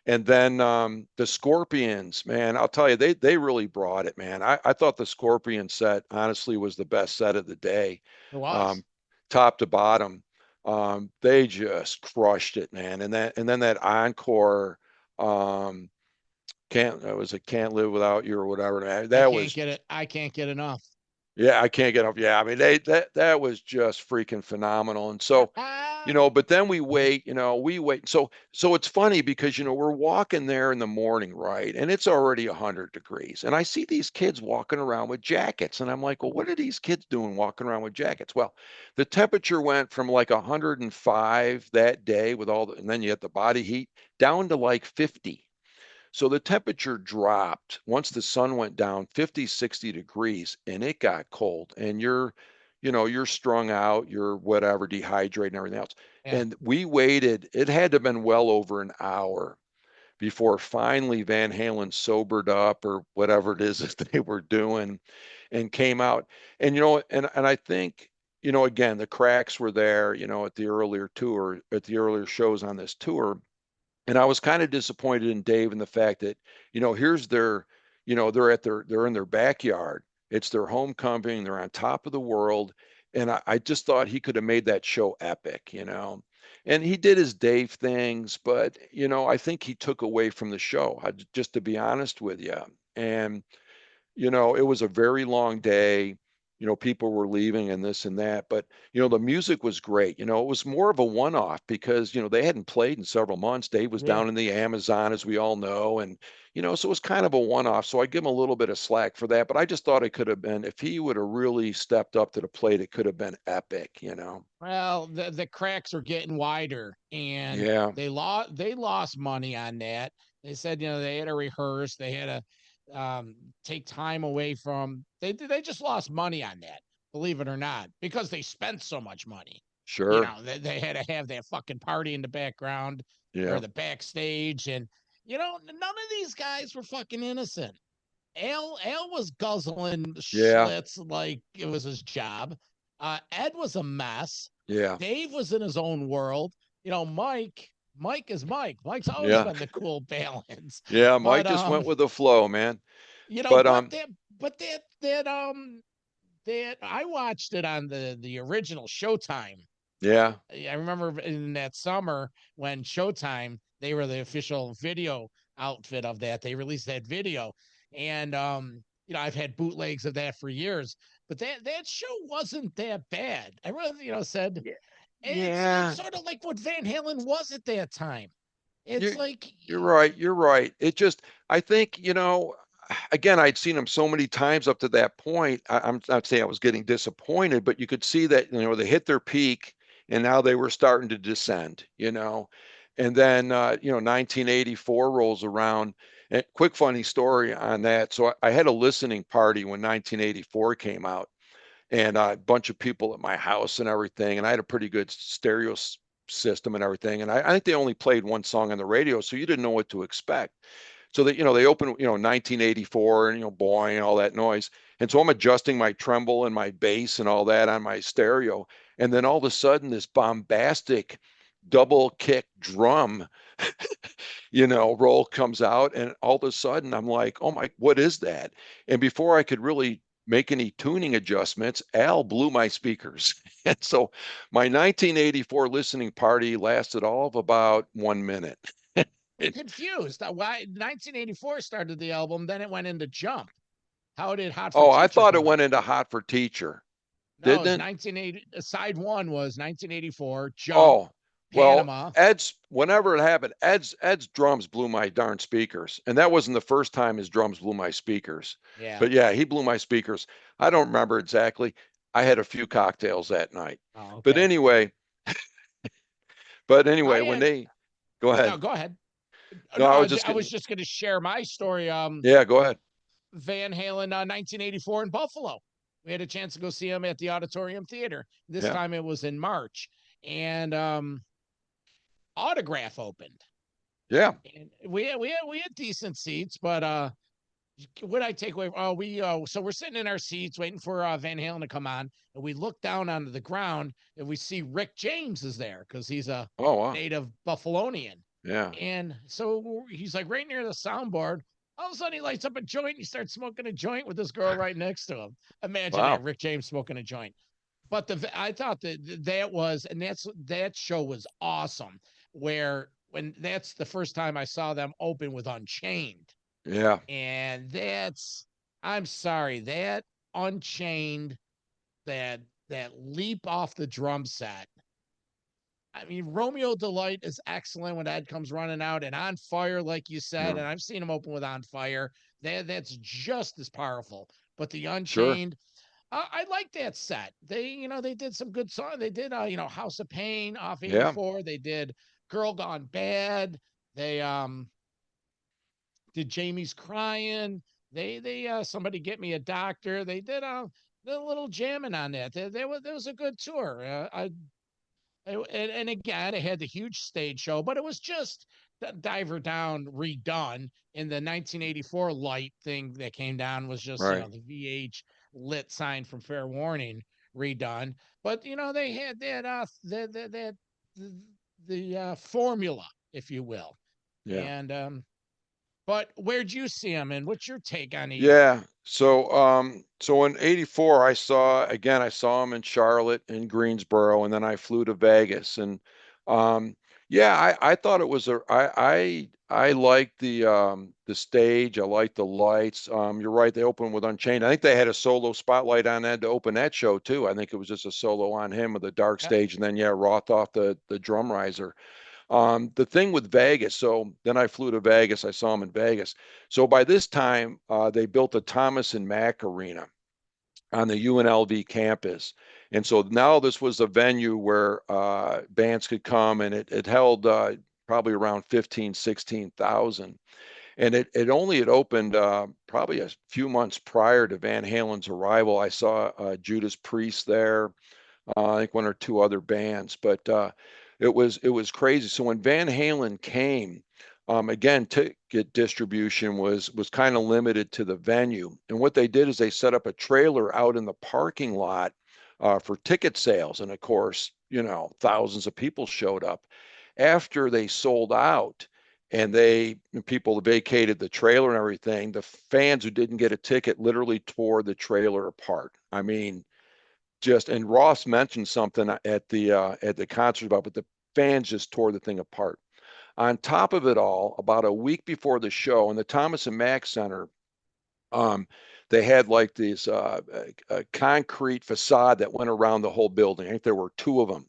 And then the Scorpions, man, I'll tell you, they really brought it, man. I thought the Scorpion set honestly was the best set of the day, It was. um, top to bottom. They just crushed it, man. And then that encore. Um, can't that was a can't live without you or whatever. That was I can't get enough. yeah, I can't get up. Yeah, I mean that was just freaking phenomenal. And so, but then we wait. So it's funny because we're walking there in the morning, right? And it's already 100 degrees. And I see these kids walking around with jackets. And I'm like, well, what are these kids doing walking around with jackets? Well, the temperature went from like 105 that day and then you had the body heat down to like 50. So the temperature dropped once the sun went down 50, 60 degrees and it got cold and you're strung out, you're whatever, dehydrated and everything else. Yeah. And we waited, it had to have been well over an hour before finally Van Halen sobered up or whatever it is that they were doing and came out. And I think, again, the cracks were there, at the earlier shows on this tour, and I was kind of disappointed in Dave in the fact that, here's they're in their backyard. It's their homecoming. They're on top of the world. And I just thought he could have made that show epic. And he did his Dave things, but, I think he took away from the show, just to be honest with you. And it was a very long day. People were leaving and this and that, but the music was great. It was more of a one-off because they hadn't played in several months. Dave was Yeah. down in the Amazon, as we all know, and so it was kind of a one-off. So I give him a little bit of slack for that, but I just thought it could have been, if he would have really stepped up to the plate, it could have been epic. Well, the cracks are getting wider, and Yeah, they lost money on that. They said they had to rehearse, they had to take time away from. They just lost money on that, believe it or not, because they spent so much money. sure. They had to have that fucking party in the background or Yeah, the backstage, and none of these guys were fucking innocent. Al was guzzling yeah, Schlitz like it was his job. Ed was a mess. yeah, Dave was in his own world. Mike is Mike. Mike's always yeah, been the cool balance. yeah. Mike But just went with the flow, man. you know, But but that I watched it on the original Showtime. yeah, I remember in that summer when Showtime, they were the official video outfit of that. They released that video. And I've had bootlegs of that for years, but that show wasn't that bad. I really, said yeah, it's yeah. sort of like what Van Halen was at that time. It's You like, you're right. You're right. It just I think, again, I'd seen them so many times up to that point. I'm not saying I was getting disappointed, but you could see that, they hit their peak and now they were starting to descend. And then 1984 rolls around. And quick funny story on that. So I had a listening party when 1984 came out and a bunch of people at my house and everything. And I had a pretty good stereo system and everything. And I think they only played one song on the radio, so you didn't know what to expect. So that they open 1984 and boing and all that noise. And so I'm adjusting my treble and my bass and all that on my stereo. And then all of a sudden this bombastic double kick drum roll comes out, and all of a sudden I'm like, oh my, what is that? And before I could really make any tuning adjustments, Al blew my speakers. And so my 1984 listening party lasted all of about 1 minute. I'm confused. Why 1984 started the album, then it went into Jump. How did Hot for Oh, I Teacher thought it come out? went into Hot for Teacher, No, it was didn't it? 1980. Side one was 1984, Jump, Oh, well, Panama. Ed's whenever it happened, Ed's drums blew my darn speakers, and that wasn't the first time his drums blew my speakers. Yeah. But yeah, he blew my speakers. I don't remember exactly. I had a few cocktails that night. Oh, But okay. anyway, but I anyway, when had they go no. ahead. Go ahead. No, No, I I was was, just I was getting. just going to share my story. Yeah, go ahead. Van Halen, 1984 in Buffalo. We had a chance to go see him at the Auditorium Theater. This Yeah, time it was in March, and Autograph opened, yeah, and we had decent seats, but what I take away? Oh, so we're sitting in our seats waiting for Van Halen to come on, and we look down onto the ground and we see Rick James is there because he's a oh wow, native Buffalonian, yeah, and so he's like right near the soundboard. All of a sudden, he lights up a joint. He starts smoking a joint with this girl right next to him. Imagine that, wow, Rick James smoking a joint. But I thought that was, and that show was awesome. Where when that's the first time I saw them open with Unchained, yeah, and I'm sorry, that Unchained, that that leap off the drum set. I mean, Romeo Delight is excellent when Ed comes running out, and On Fire, like you said, yeah, and I've seen him open with On Fire. That's just as powerful. But the sure, Unchained, I like that set. They did some good songs. They did, House of Pain off yeah, '84. They did Girl Gone Bad. They did Jamie's Crying. They somebody get me a doctor. They did a little jamming on that. There was a good tour. And again, it had the huge stage show, but it was just the Diver Down redone. In the 1984 light thing that came down was just right, the VH lit sign from Fair Warning redone. But they had the formula, if you will. yeah. And but where'd you see him, and what's your take on these? Yeah. So in '84, I saw him in Charlotte and Greensboro, and then I flew to Vegas. And um, yeah, I thought it was I liked the stage. I liked the lights. You're right, they opened with Unchained. I think they had a solo spotlight on that to open that show too. I think it was just a solo on him with a dark Yep. stage, and then yeah, Rothoff, the drum riser. The thing with Vegas, so then I flew to Vegas. I saw him in Vegas. So by this time, they built the Thomas and Mack Arena on the UNLV campus. And so now this was a venue where bands could come, and it held probably around 15, 16,000. And it only had opened probably a few months prior to Van Halen's arrival. I saw Judas Priest there, I think one or two other bands, but it was crazy. So when Van Halen came, again, ticket distribution was kind of limited to the venue, and what they did is they set up a trailer out in the parking lot for ticket sales, and of course, thousands of people showed up. After they sold out, and people vacated the trailer and everything, the fans who didn't get a ticket literally tore the trailer apart. I mean, and Ross mentioned something at the concert about, but the fans just tore the thing apart. On top of it all, about a week before the show, in the Thomas and Mack Center, um, they had like this a concrete facade that went around the whole building. I think there were two of them.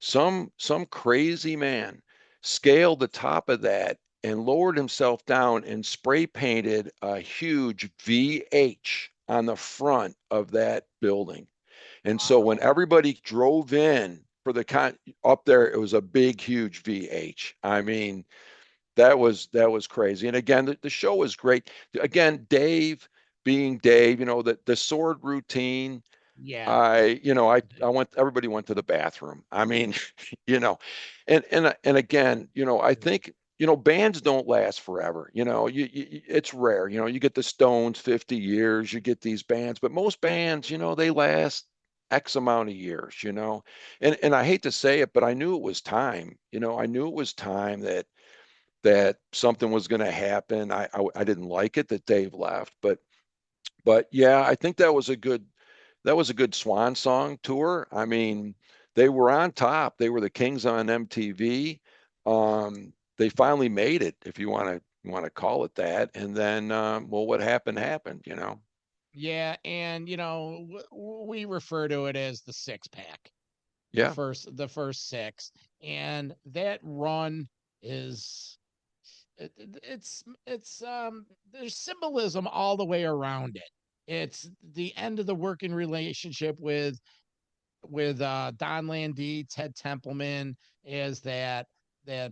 Some crazy man scaled the top of that and lowered himself down and spray painted a huge VH on the front of that building. And so when Wow. everybody drove in for the up there, it was a big, huge VH. I mean, that was crazy. And again, the show was great. Again, Dave being Dave, the sword routine. Yeah. I went. Everybody went to the bathroom. I mean, you know, and again, I think bands don't last forever. It's rare. You get the Stones 50 years, you get these bands, but most bands, they last X amount of years. And I hate to say it, but I knew it was time. I knew it was time that something was going to happen. I didn't like it that Dave left, but yeah, I think that was a good swan song tour. I mean, they were on top. They were the kings on MTV. They finally made it, if you want to call it that. And then, well, what happened happened. Yeah, and we refer to it as the six pack, Yeah, the first six, and that run is it's there's symbolism all the way around it. It's the end of the working relationship with Don Landee, Ted Templeman as that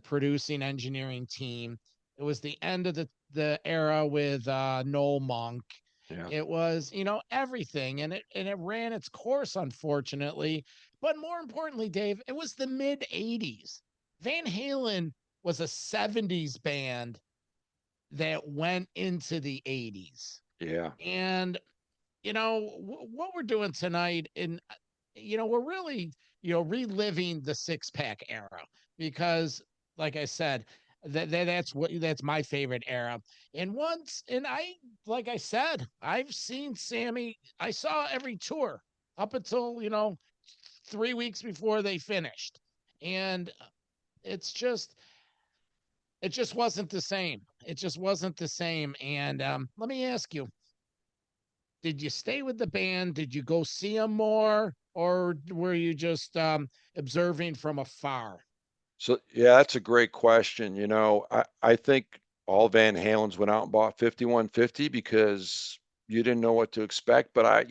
producing engineering team. It was the end of the era with Noel Monk. yeah, It was, everything, and it ran its course, unfortunately. But more importantly, Dave, it was the mid '80s. Van Halen was a '70s band that went into the '80s, yeah. and what we're doing tonight in we're really, reliving the six pack era because, like I said, that's my favorite era. And like I said, I've seen Sammy. I saw every tour up until 3 weeks before they finished, and it's just it just wasn't the same. It just wasn't the same. And let me ask you, did you stay with the band? Did you go see them more, or were you just observing from afar? So yeah, that's a great question. I think all Van Halens went out and bought 5150 because you didn't know what to expect. But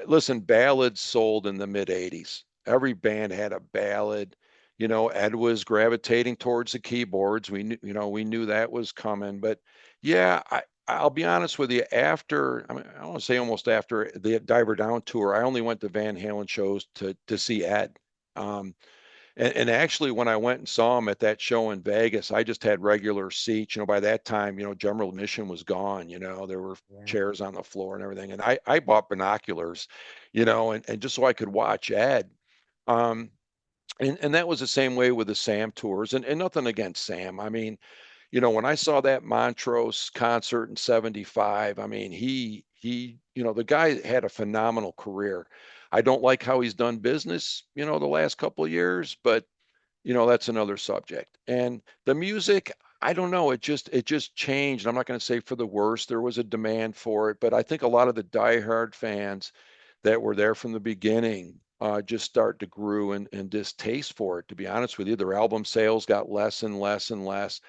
listen, ballads sold in the mid 80s. Every band had a ballad. Ed was gravitating towards the keyboards. We knew that was coming. But yeah, I'll be honest with you. I mean, I want to say almost after the Diver Down tour, I only went to Van Halen shows to see Ed. Um, and actually, when I went and saw him at that show in Vegas, I just had regular seats. By that time, general admission was gone. There were Yeah. chairs on the floor and everything. And I bought binoculars, and just so I could watch Ed. Um, and that was the same way with the Sam tours. And nothing against Sam. I mean, when I saw that Montrose concert in '75, I mean, the guy had a phenomenal career. I don't like how he's done business, the last couple of years, but that's another subject. And the music, I don't know, it just changed. I'm not going to say for the worse. There was a demand for it, but I think a lot of the diehard fans that were there from the beginning just start to grew and distaste for it. To be honest with you, their album sales got less and less and less.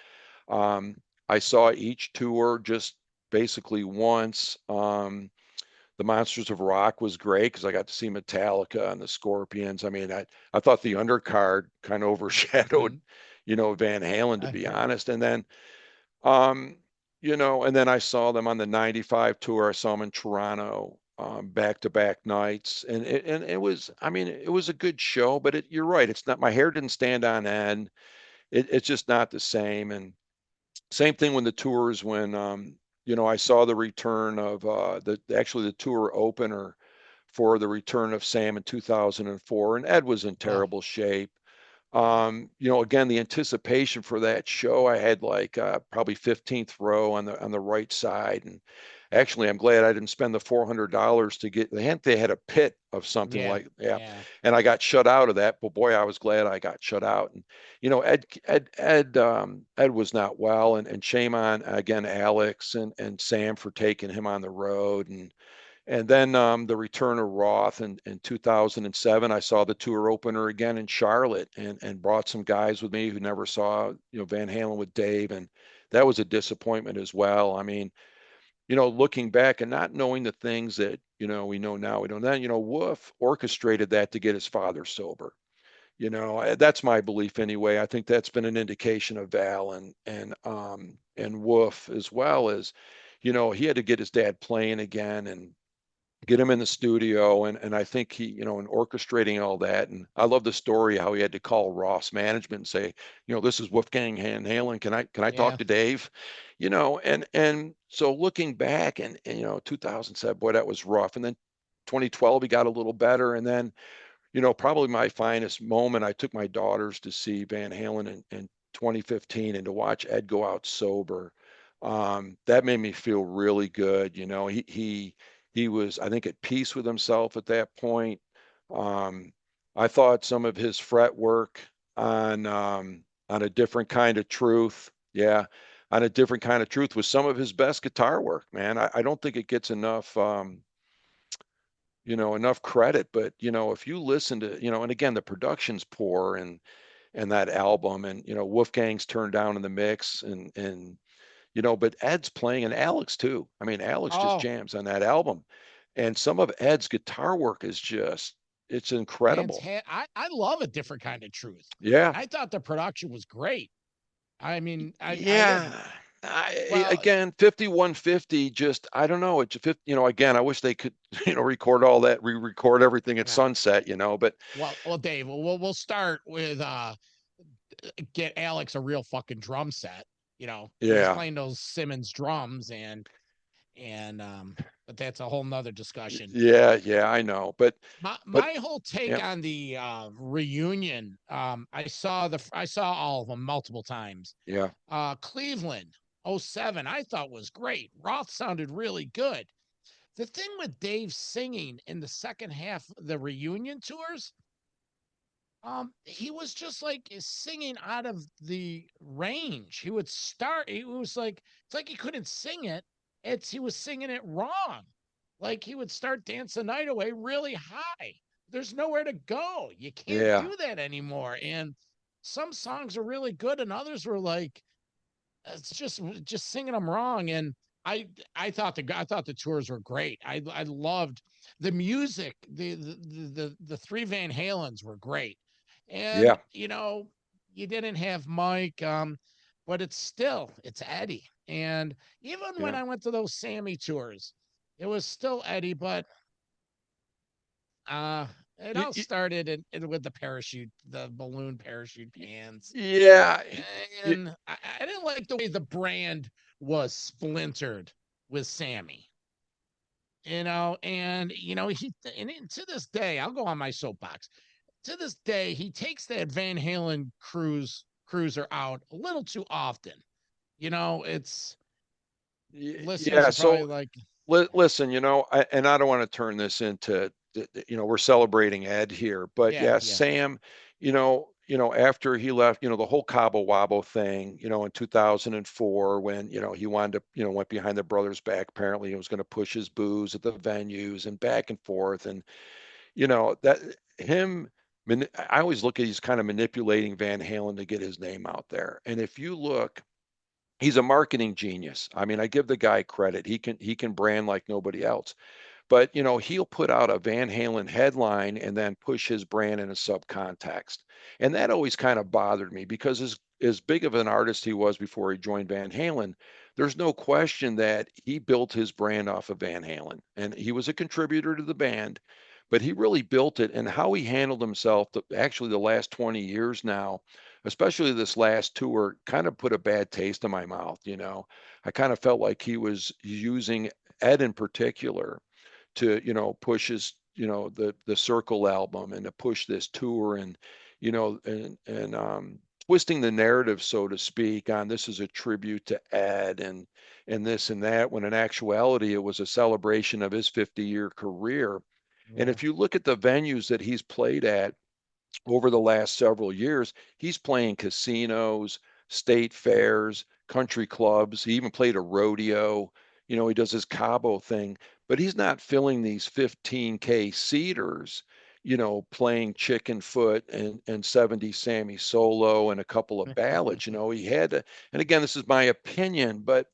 Um, I saw each tour just basically once. The Monsters of Rock was great because I got to see Metallica and the Scorpions. I mean, I thought the undercard kind of overshadowed, Mhm. Van Halen, to I- be honest. Um, and then I saw them on the '95 tour. I saw them in Toronto, back-to-back nights, and it was, I mean, it was a good show. But you're right, it's not. My hair didn't stand on end. It's just not the same. And same thing when the tours when I saw the return of the tour opener for the return of Sam in 2004, and Ed was in oh, terrible shape. Again, the anticipation for that show, I had like probably 15th row on the right side, and actually, I'm glad I didn't spend the $400 to get. They had a pit of something yeah, like, yeah, yeah, and I got shut out of that. But boy, I was glad I got shut out. And Ed was not well, and shame on again Alex and Sam for taking him on the road, and And then the return of Roth in 2007, I saw the tour opener again in Charlotte, and brought some guys with me who never saw, Van Halen with Dave, and that was a disappointment as well. I mean, looking back and not knowing the things that, we know now, we don't then, Wolf orchestrated that to get his father sober. That's my belief anyway. I think that's been an indication of Val and Wolf as well as, he had to get his dad playing again and get him in the studio, and I think he, in orchestrating all that. And I love the story how he had to call Ross management and say, this is Wolfgang Van Halen, can I talk Yeah. to Dave? And so looking back, and 2007, boy, that was rough. And then 2012 he got a little better, and then, probably my finest moment, I took my daughters to see Van Halen in 2015, and to watch Ed go out sober. That made me feel really good. He was, I think, at peace with himself at that point. Um, I thought some of his fret work on a different kind of truth, yeah, on a different kind of truth was some of his best guitar work, man. I don't think it gets enough credit. But if you listen to, and again, the production's poor, and that album, and Wolfgang's turned down in the mix, and but Ed's playing, and Alex too. I mean, Alex just Oh, jams on that album, and some of Ed's guitar work is just, it's incredible. fantastic. I love A Different Kind of Truth. Yeah. And I thought the production was great. I mean, I Yeah. didn't. Well, Again, 5150, just, I don't know. It's again, I wish they could, record all that, re-record everything at yeah. sunset, but Well, Dave, we'll start with get Alex a real fucking drum set. He's yeah. playing those Simmons drums, and but that's a whole nother discussion. Yeah, yeah, I know. But My whole take yeah, on the reunion, I saw all of them multiple times. yeah, Cleveland '07, I thought was great. Roth sounded really good. The thing with Dave singing in the second half of the reunion tours, he was just like singing out of the range. He would start, it was like, it's like he couldn't sing it. He was singing it wrong. Like he would start Dance the Night Away really high. There's nowhere to go. You can't yeah, do that anymore. And some songs are really good, and others were like, it's just singing them wrong. And I I thought the tours were great. I loved the music. The three Van Halens were great. And yeah, you didn't have Mike, but it's Eddie. And even when yeah. I went to those Sammy tours, it was still Eddie. But uh it Y- all y- started with the balloon parachute pants. Yeah, And I didn't like the way the brand was splintered with Sammy. And to this day, I'll go on my soapbox. To this day, he takes that Van Halen cruiser out a little too often. It's listeners yeah. are probably So like, listen, and I don't want to turn this into, we're celebrating Ed here, but yeah, yeah, yeah, Sam, after he left, the whole Cabo Wabo thing, in 2004, when, he wanted to, went behind the brother's back. Apparently he was going to push his booze at the venues and back and forth. And, that him, I always look at, he's kind of manipulating Van Halen to get his name out there. And if you look, he's a marketing genius. I mean, I give the guy credit. He can brand like nobody else. But he'll put out a Van Halen headline and then push his brand in a subcontext. And that always kind of bothered me, because as big of an artist he was before he joined Van Halen, there's no question that he built his brand off of Van Halen. And he was a contributor to the band, but he really built it. And how he handled himself, actually the last 20 years now, especially this last tour, kind of put a bad taste in my mouth. I kind of felt like he was using Ed in particular to, push his, the Circle album, and to push this tour, and twisting the narrative, so to speak, on this is a tribute to Ed, and this and that, when in actuality it was a celebration of his 50-year career. And yeah, if you look at the venues that he's played at over the last several years, he's playing casinos, state fairs, country clubs. He even played a rodeo. He does his Cabo thing. but he's not filling these 15K seaters, playing Chicken Foot and 70 Sammy solo and a couple of ballads. He had to, and again, this is my opinion, but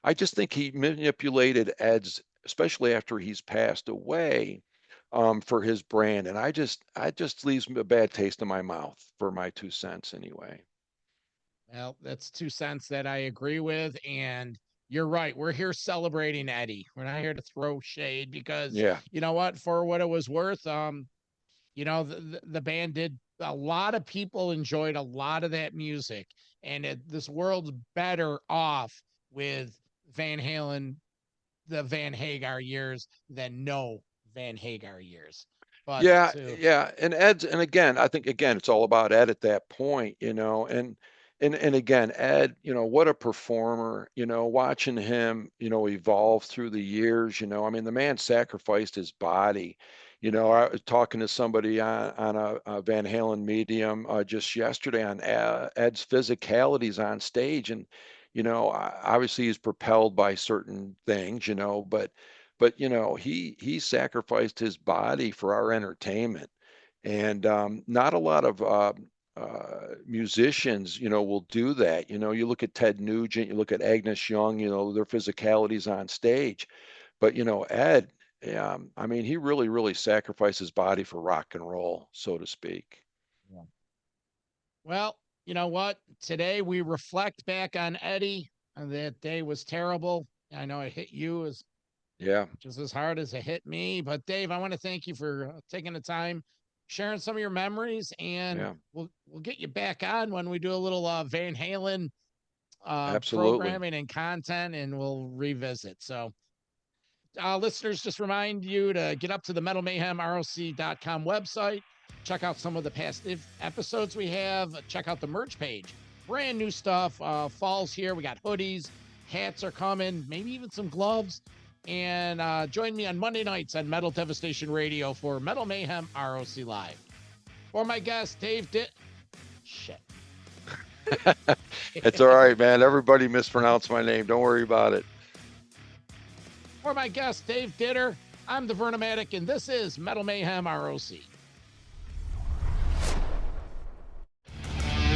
I just think he manipulated Ed's, especially after he's passed away, for his brand. And I just leaves me a bad taste in my mouth, for my 2 cents anyway. Well, that's 2 cents that I agree with. And you're right. We're here celebrating Eddie. We're not here to throw shade because, Yeah. you know what, for what it was worth, the band did, a lot of people enjoyed a lot of that music, and this world's better off with Van Halen, the Van Hagar years, than no Van Hagar years. But Yeah. And again, I think it's all about Ed at that point, and again, Ed, what a performer, watching him, evolve through the years, I mean, the man sacrificed his body. I was talking to somebody on a Van Halen medium just yesterday on Ed's physicalities on stage. And, obviously he's propelled by certain things, but he sacrificed his body for our entertainment. And not a lot of musicians, will do that. You look at Ted Nugent, you look at Agnes Young, their physicalities on stage. But Ed, I mean, he really, really sacrificed his body for rock and roll, so to speak. Yeah. Well, you know what? Today we reflect back on Eddie, and that day was terrible. I know it hit you just as hard as it hit me. But Dave, I want to thank you for taking the time, sharing some of your memories, and we'll get you back on when we do a little Van Halen programming and content, and we'll revisit. So listeners, just remind you to get up to the metalmayhemroc.com website, check out some of the past episodes we have, check out the merch page, brand new stuff. Fall's here. We got hoodies, hats are coming, maybe even some gloves. And join me on Monday nights on Metal Devastation Radio for Metal Mayhem ROC Live. For my guest, Dave Shit. It's all right, man. Everybody mispronounced my name. Don't worry about it. For my guest, Dave Ditter, I'm the Vernomatic, and this is Metal Mayhem ROC.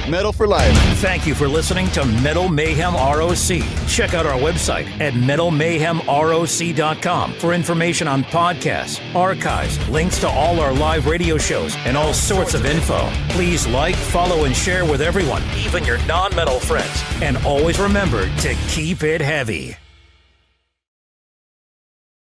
Metal for life. Thank you for listening to Metal Mayhem ROC. Check out our website at metalmayhemroc.com for information on podcasts, archives, links to all our live radio shows, and all sorts of info. Please like, follow, and share with everyone, even your non-metal friends. And always remember to keep it heavy.